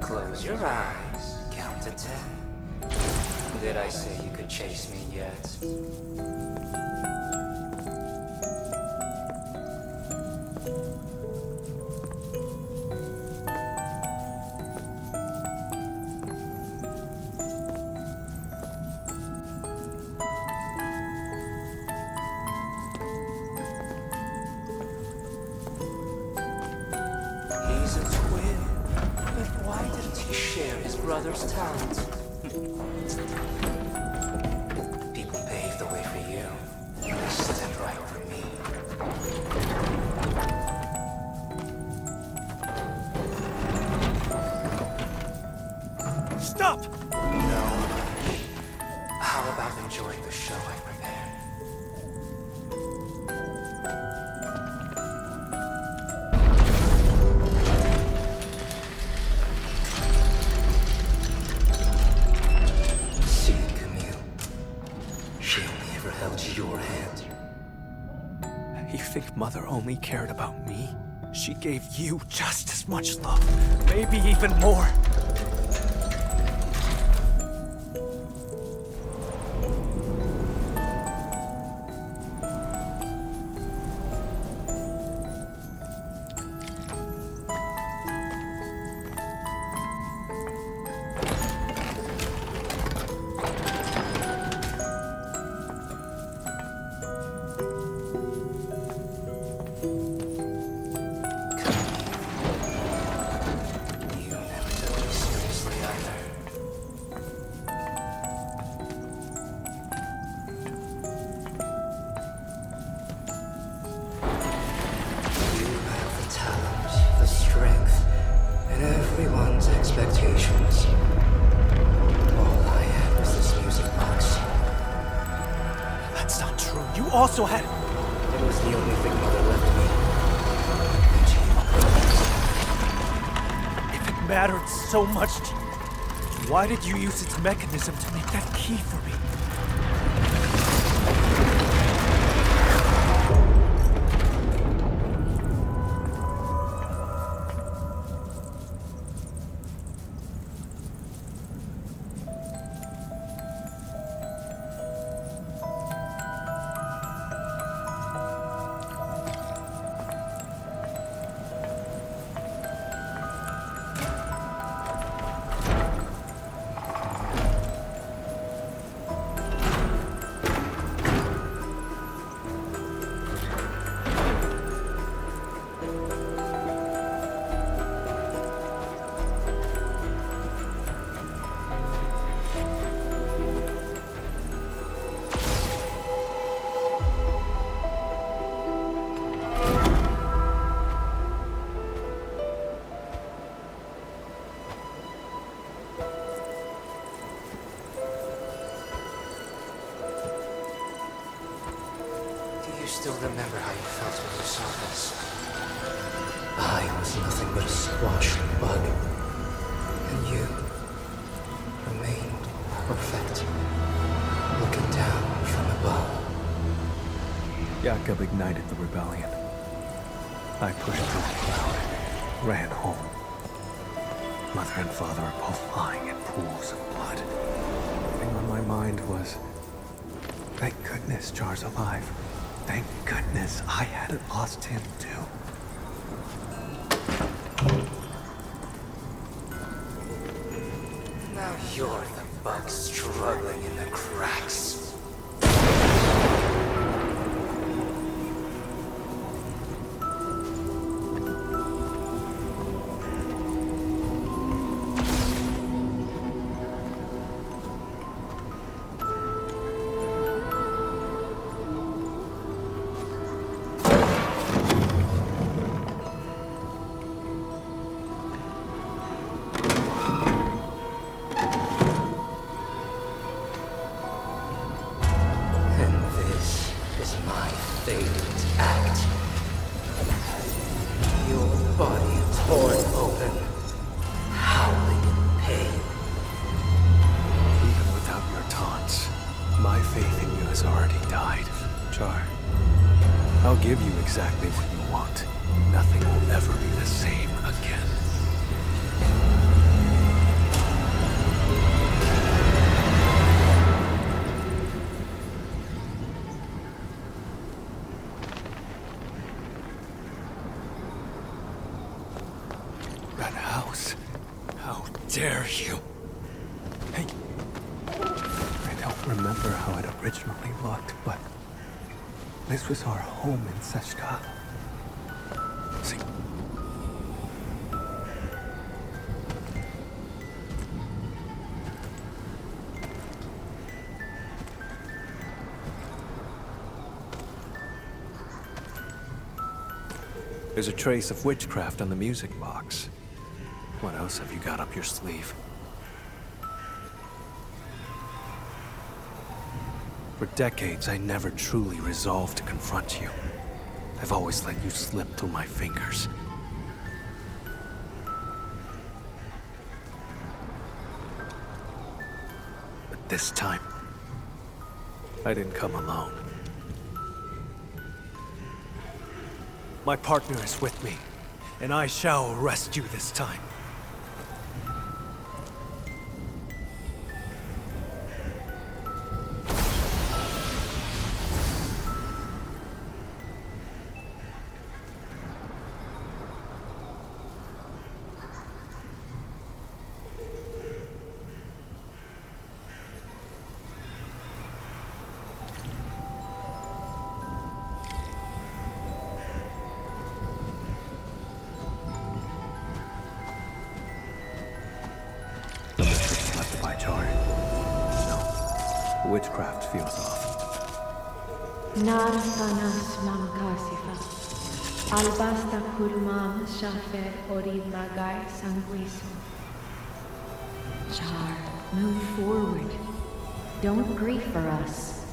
Close your eyes, count to 10. Did I say you could chase me yet? He's a twin, but why didn't he share his brother's talent? People paved the way for you. They stepped right over me. Stop! No. How about enjoying the show I prepared? See, Camille. She only ever held your hand. You think Mother only cared about me? She gave you just as much love, maybe even more. You never took also had... It was the only thing Mother left me. If it mattered so much to you, why did you use its mechanism to make that key for me? Still remember how you felt when you saw this. I was nothing but a squashed bug, and you remained perfect, looking down from above. Jakob ignited the rebellion. I pushed through the crowd, ran home. Mother and father are both lying in pools of blood. The thing on my mind was, thank goodness Jar's alive. Thank goodness I hadn't lost him, too. Now you're the bug struggling in the cracks. Exactly what you want. Nothing will ever be the same again. That house. How dare you? Hey. I don't remember how it originally looked, but this was our home in Sеш'ka. See? There's a trace of witchcraft on the music box. What else have you got up your sleeve? For decades, I never truly resolved to confront you. I've always let you slip through my fingers. But this time, I didn't come alone. My partner is with me, and I shall arrest you this time. Witchcraft feels off. Narsanas mamkasifa. Albasta kurmam shafer orid magai sanguiso. Jar, move forward. Don't grieve for us.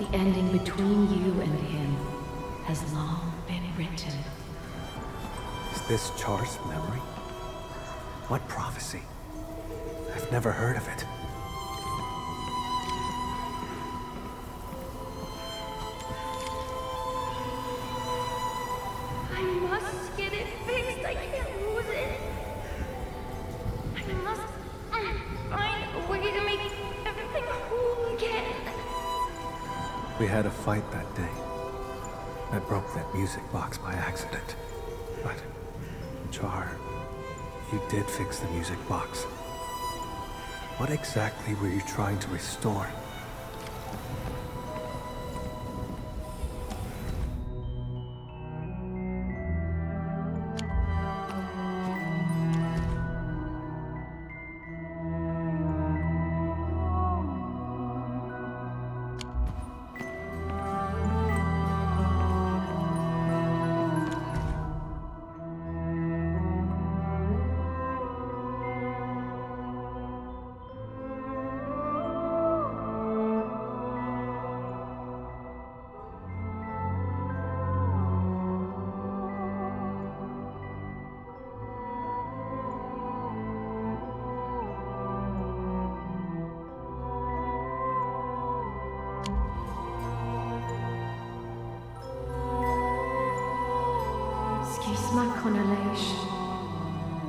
The ending between you and him has long been written. Is this Char's memory? What prophecy? I've never heard of it. I must get it fixed. I can't lose it. I must find a way to make everything whole again. We had a fight that day. I broke that music box by accident. But, Char, you did fix the music box. What exactly were you trying to restore?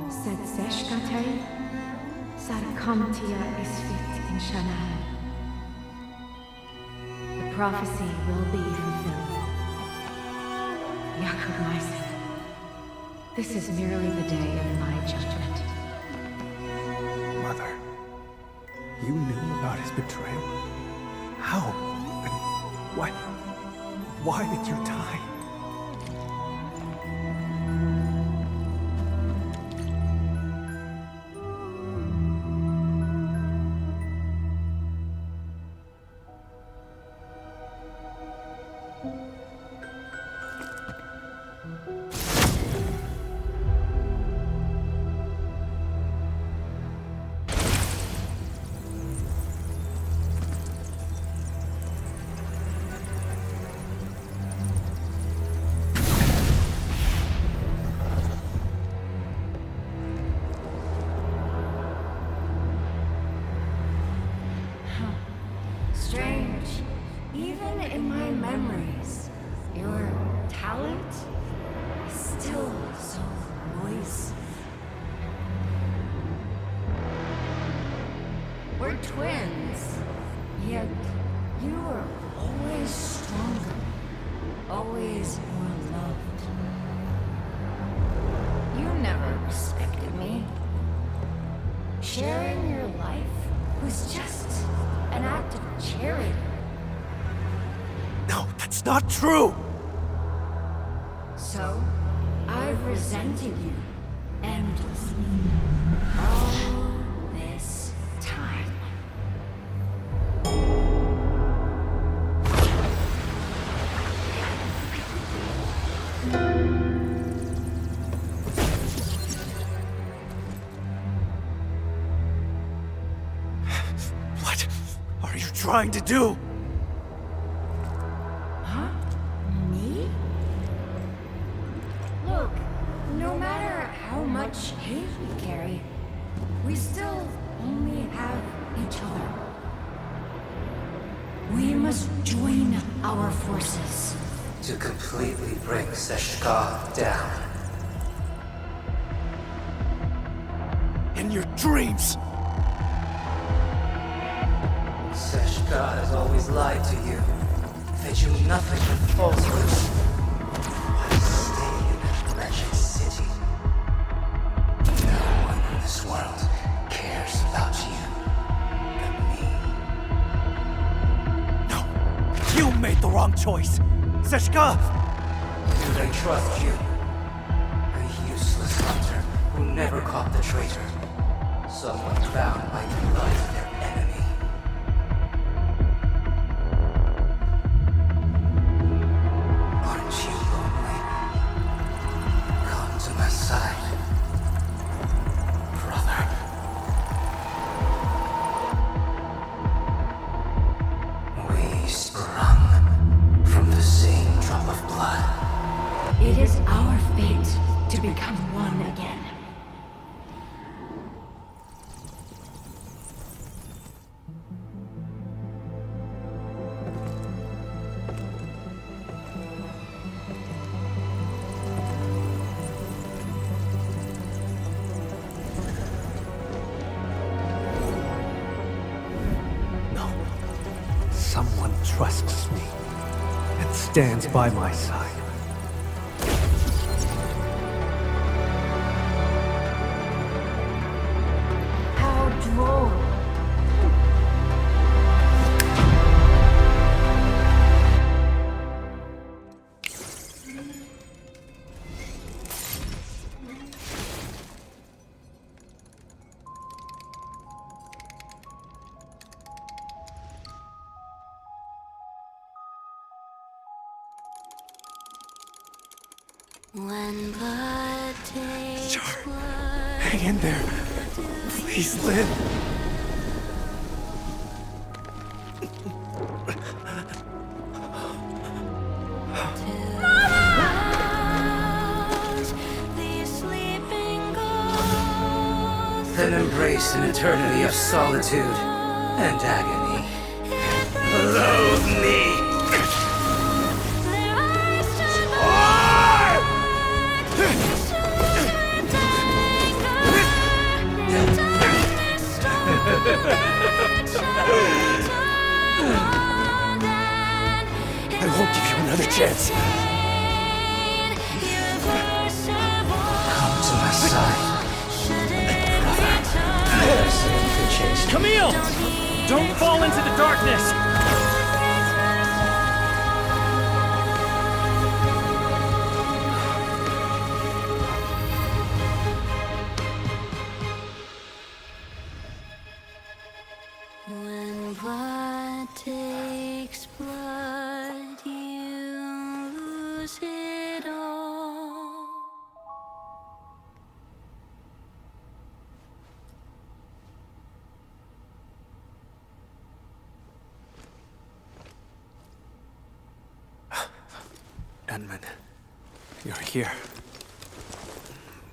Said Sеш'ka Sarkamtia is fit in Shanal. The prophecy will be fulfilled. Yakub, this is merely the day of my judgment. Mother, you knew about his betrayal? How? And why? Why did you die? Not true! So, I've resented you endlessly. All this time. What are you trying to do? Hate we carry, we still only have each other. We must join our forces to completely bring Sеш'ka down. In your dreams! Sеш'ka has always lied to you, fed you nothing but falsehoods. Why stay in that wretched city? No one in this world cares about you but me. No! You made the wrong choice! Sеш'ka! Do they trust you? A useless hunter who never caught the traitor. Someone bound by the blood of their enemy. Aren't you lonely? Come to my side, brother. We sprung trusts me and stands by my side. How droll. When blood takes blood, hang in there. Please live. Then embrace an eternity of solitude and agony. Loathe me! I won't give you another chance. Come to my side. Camille! Don't fall into the darkness! when blood takes blood, you lose it all. Edmund, you're here.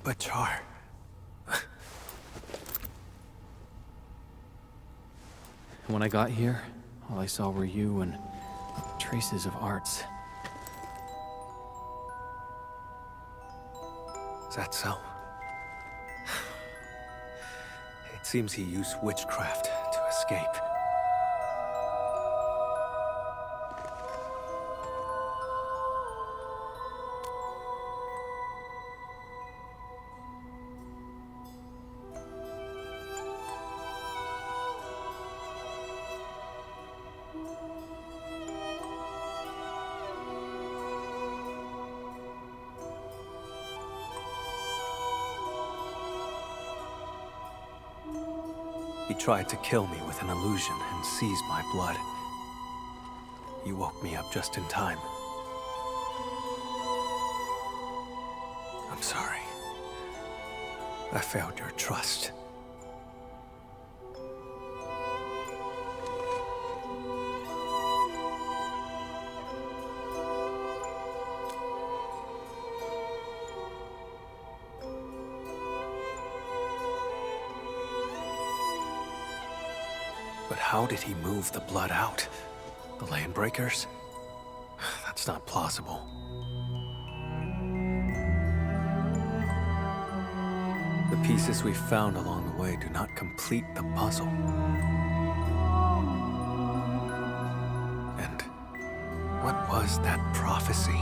But Char... When I got here, all I saw were you and traces of arts. Is that so? It seems he used witchcraft to escape. He tried to kill me with an illusion and seize my blood. You woke me up just in time. I'm sorry. I failed your trust. But how did he move the blood out? The Landbreakers? That's not plausible. The pieces we found along the way do not complete the puzzle. And what was that prophecy?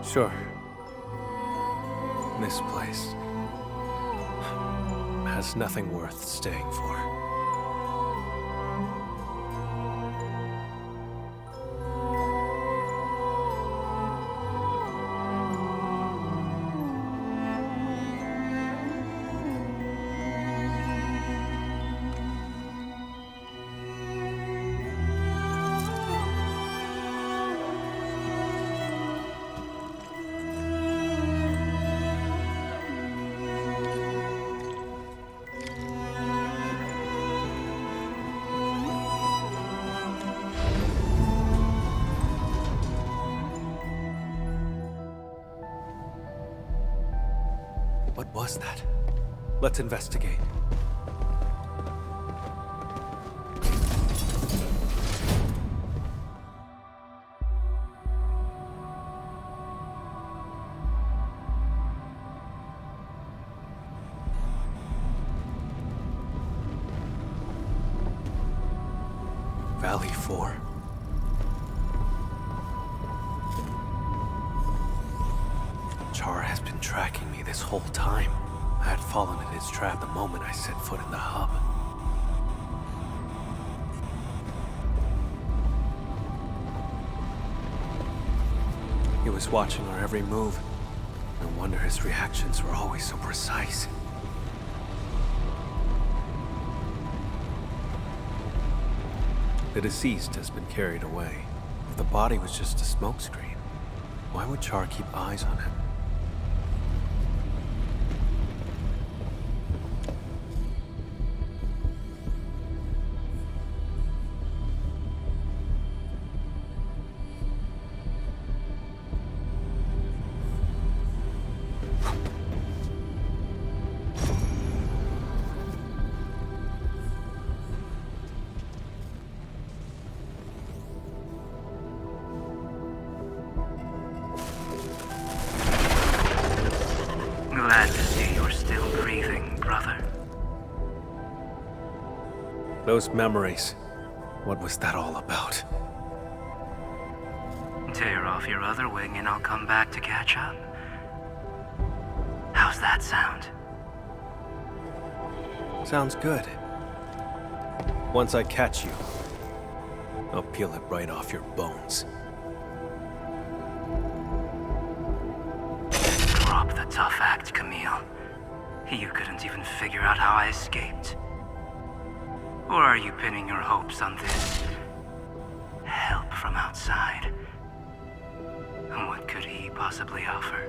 Sure. This place has nothing worth staying for. What was that? Let's investigate. Valley for? Char has been tracking me this whole time. I had fallen in his trap the moment I set foot in the hub. He was watching our every move. No wonder his reactions were always so precise. The deceased has been carried away. If the body was just a smokescreen, why would Char keep eyes on him? Glad to see you're still breathing, brother. Those memories. What was that all about? Tear off your other wing and I'll come back to catch up. How's that sound? Sounds good. Once I catch you, I'll peel it right off your bones. Drop the tough act, Camille. You couldn't even figure out how I escaped. Or are you pinning your hopes on this help from outside? And what could he possibly offer?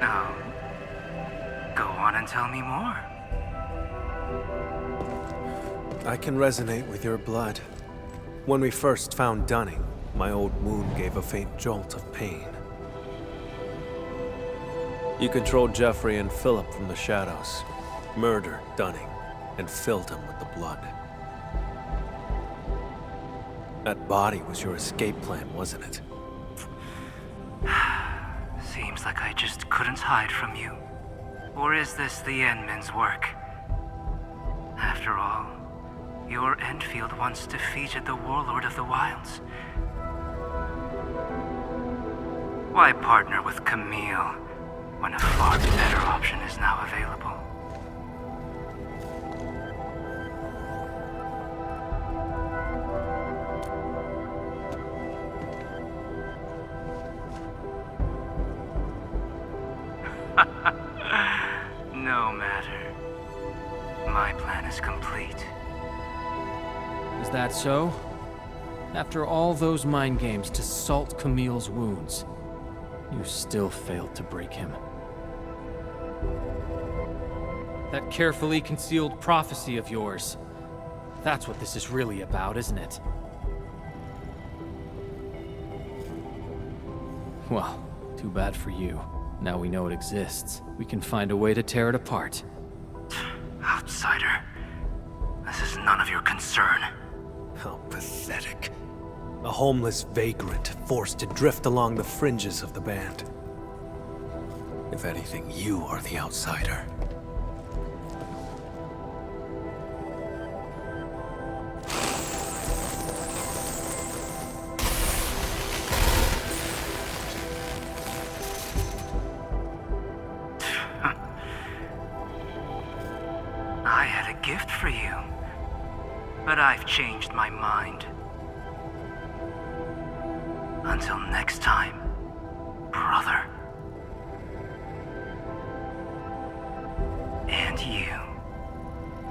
No. Go on and tell me more. I can resonate with your blood. When we first found Dunning, my old wound gave a faint jolt of pain. You controlled Jeffrey and Philip from the shadows, murdered Dunning, and filled him with the blood. That body was your escape plan, wasn't it? Seems like I just couldn't hide from you. Or is this the Endmen's work? After all, your Endfield once defeated the Warlord of the Wilds. Why partner with Camille when a far better option is now available? No matter. My plan is complete. Is that so? After all those mind games to salt Camille's wounds, you still failed to break him. That carefully concealed prophecy of yours. That's what this is really about, isn't it? Well, too bad for you. Now we know it exists. We can find a way to tear it apart. Outsider. This is none of your concern. How pathetic. A homeless vagrant forced to drift along the fringes of the band. If anything, you are the outsider. I had a gift for you, but I've changed my mind. Until next time, brother. And you,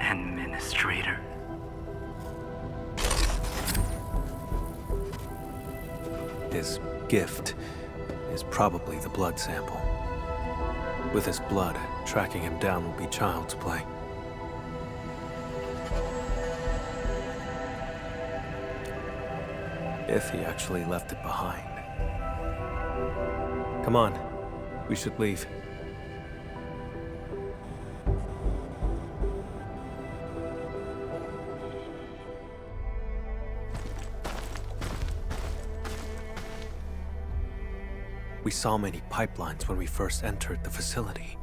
Administrator. His gift is probably the blood sample. With his blood, tracking him down will be child's play. If he actually left it behind. Come on, we should leave. We saw many pipelines when we first entered the facility.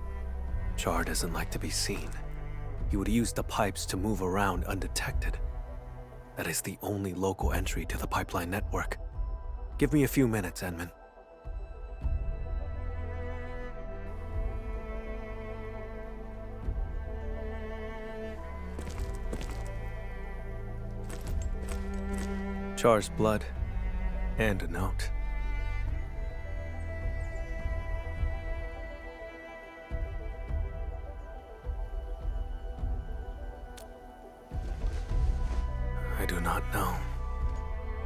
Char doesn't like to be seen. He would use the pipes to move around undetected. That is the only local entry to the pipeline network. Give me a few minutes, Edmund. Char's blood, and a note. I do not know.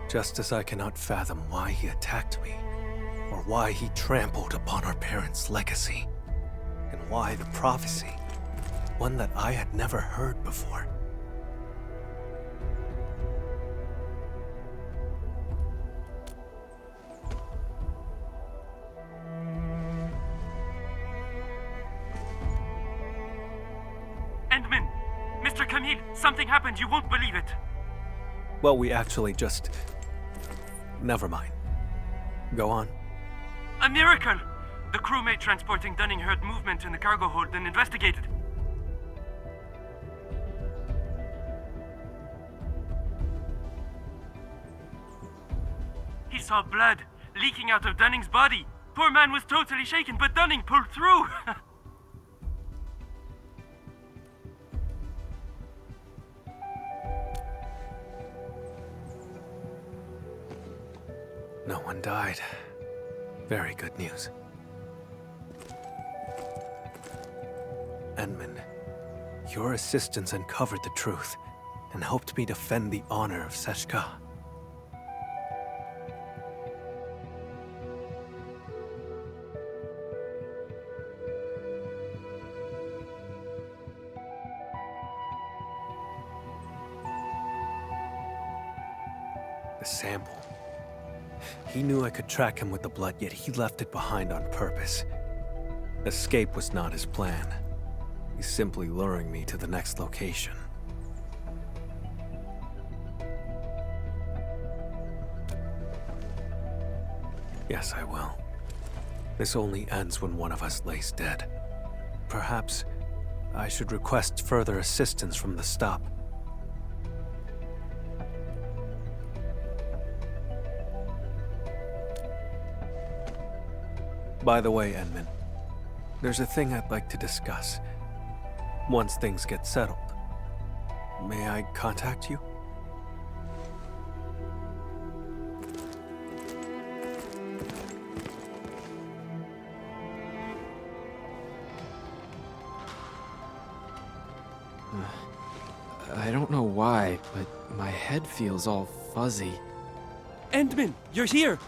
Just as I cannot fathom why he attacked me, or why he trampled upon our parents' legacy, and why the prophecy, one that I had never heard before. Endmin! Mr. Camille, something happened, you won't believe it! Well, we actually just... Never mind. Go on. A miracle! The crewmate transporting Dunning heard movement in the cargo hold and investigated. He saw blood leaking out of Dunning's body. Poor man was totally shaken, but Dunning pulled through! No one died. Very good news. Edmund, your assistance uncovered the truth and helped me defend the honor of Sesh'ka. The sample. He knew I could track him with the blood, yet he left it behind on purpose. Escape was not his plan. He's simply luring me to the next location. Yes, I will. This only ends when one of us lays dead. Perhaps I should request further assistance from the stop. By the way, Edmund, there's a thing I'd like to discuss. Once things get settled, may I contact you? I don't know why, but my head feels all fuzzy. Endmin, you're here!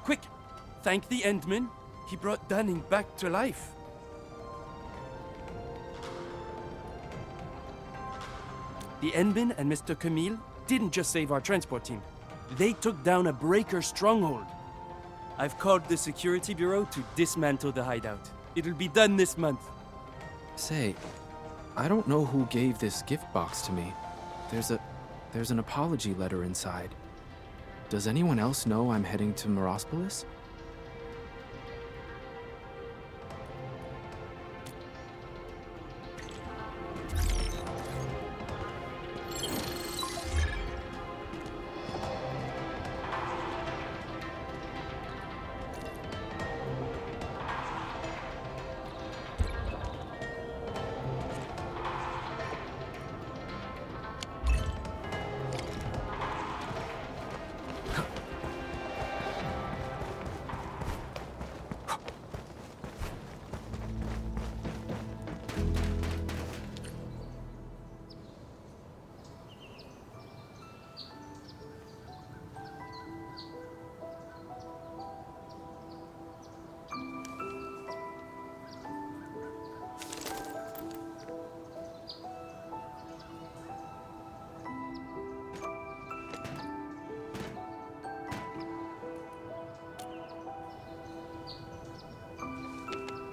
Quick, thank the Endmin. He brought Dunning back to life. The Endmin and Mr. Camille didn't just save our transport team. They took down a breaker stronghold. I've called the security bureau to dismantle the hideout. It'll be done this month. Say, I don't know who gave this gift box to me. There's an apology letter inside. Does anyone else know I'm heading to Morospolis?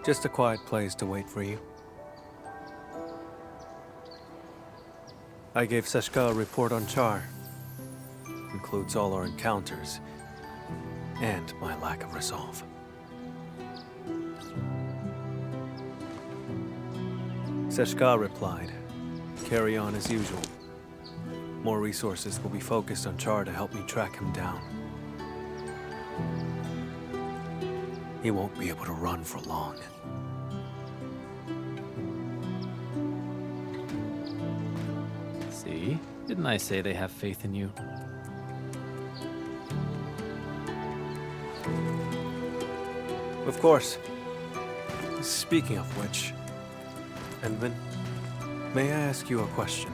Just a quiet place to wait for you. I gave Sesh'ka a report on Char. Includes all our encounters, and my lack of resolve. Sеш'ka replied, "Carry on as usual. More resources will be focused on Char to help me track him down. He won't be able to run for long." See? Didn't I say they have faith in you? Of course. Speaking of which, Endmin, may I ask you a question?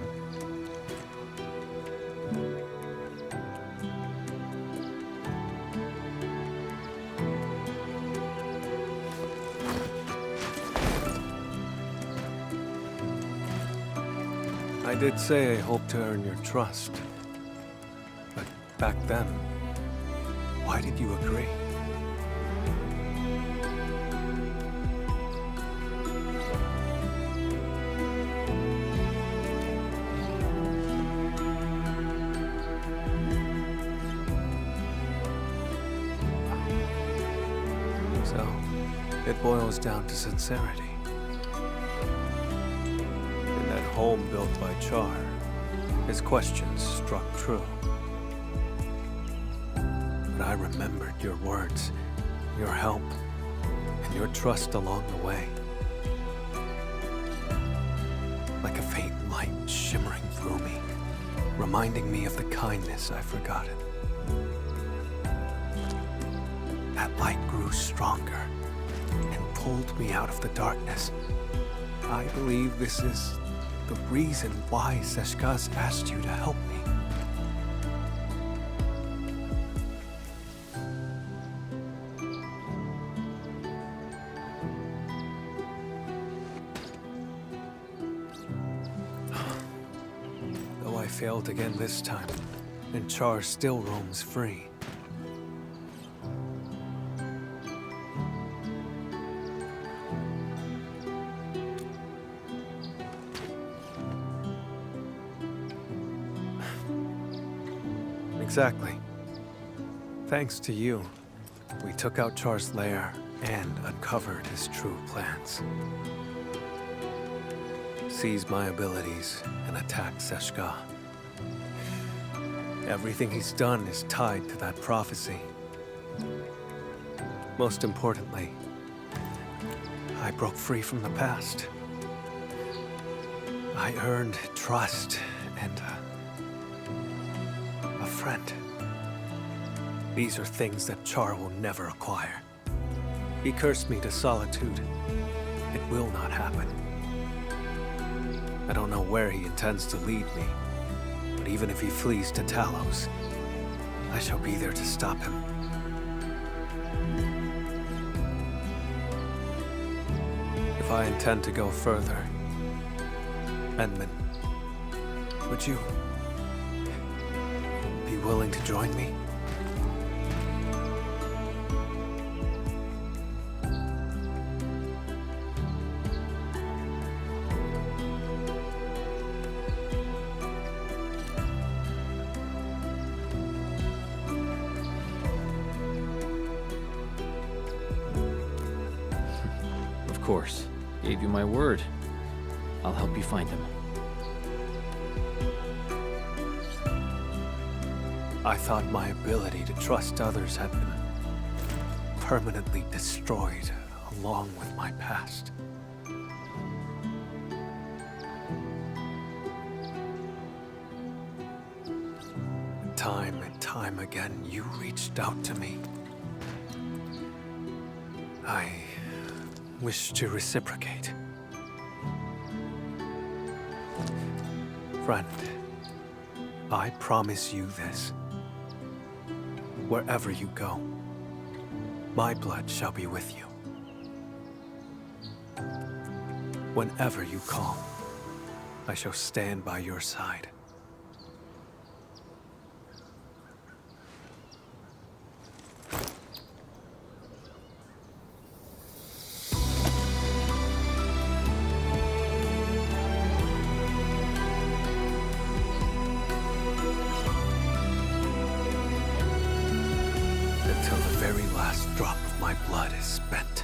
I did say I hoped to earn your trust. But back then, why did you agree? So, it boils down to sincerity. In that home built by Char, his questions struck true. But I remembered your words, your help, and your trust along the way. Like a faint light shimmering through me, reminding me of the kindness I've forgotten. That light grew stronger and pulled me out of the darkness. I believe this is the reason why Sеш'ka's asked you to help me. Though I failed again this time, and Char still roams free. Exactly. Thanks to you, we took out Char's lair and uncovered his true plans. Seized my abilities and attacked Sеш'ka. Everything he's done is tied to that prophecy. Most importantly, I broke free from the past. I earned trust and a friend. These are things that Char will never acquire. He cursed me to solitude. It will not happen. I don't know where he intends to lead me, but even if he flees to Talos, I shall be there to stop him. If I intend to go further, Endmin, would you be willing to join me? Of course. Gave you my word. I'll help you find him. I thought my ability to trust others had been permanently destroyed along with my past. Time and time again, you reached out to me. I wish to reciprocate. Friend, I promise you this. Wherever you go, my blood shall be with you. Whenever you call, I shall stand by your side. Until the very last drop of my blood is spent.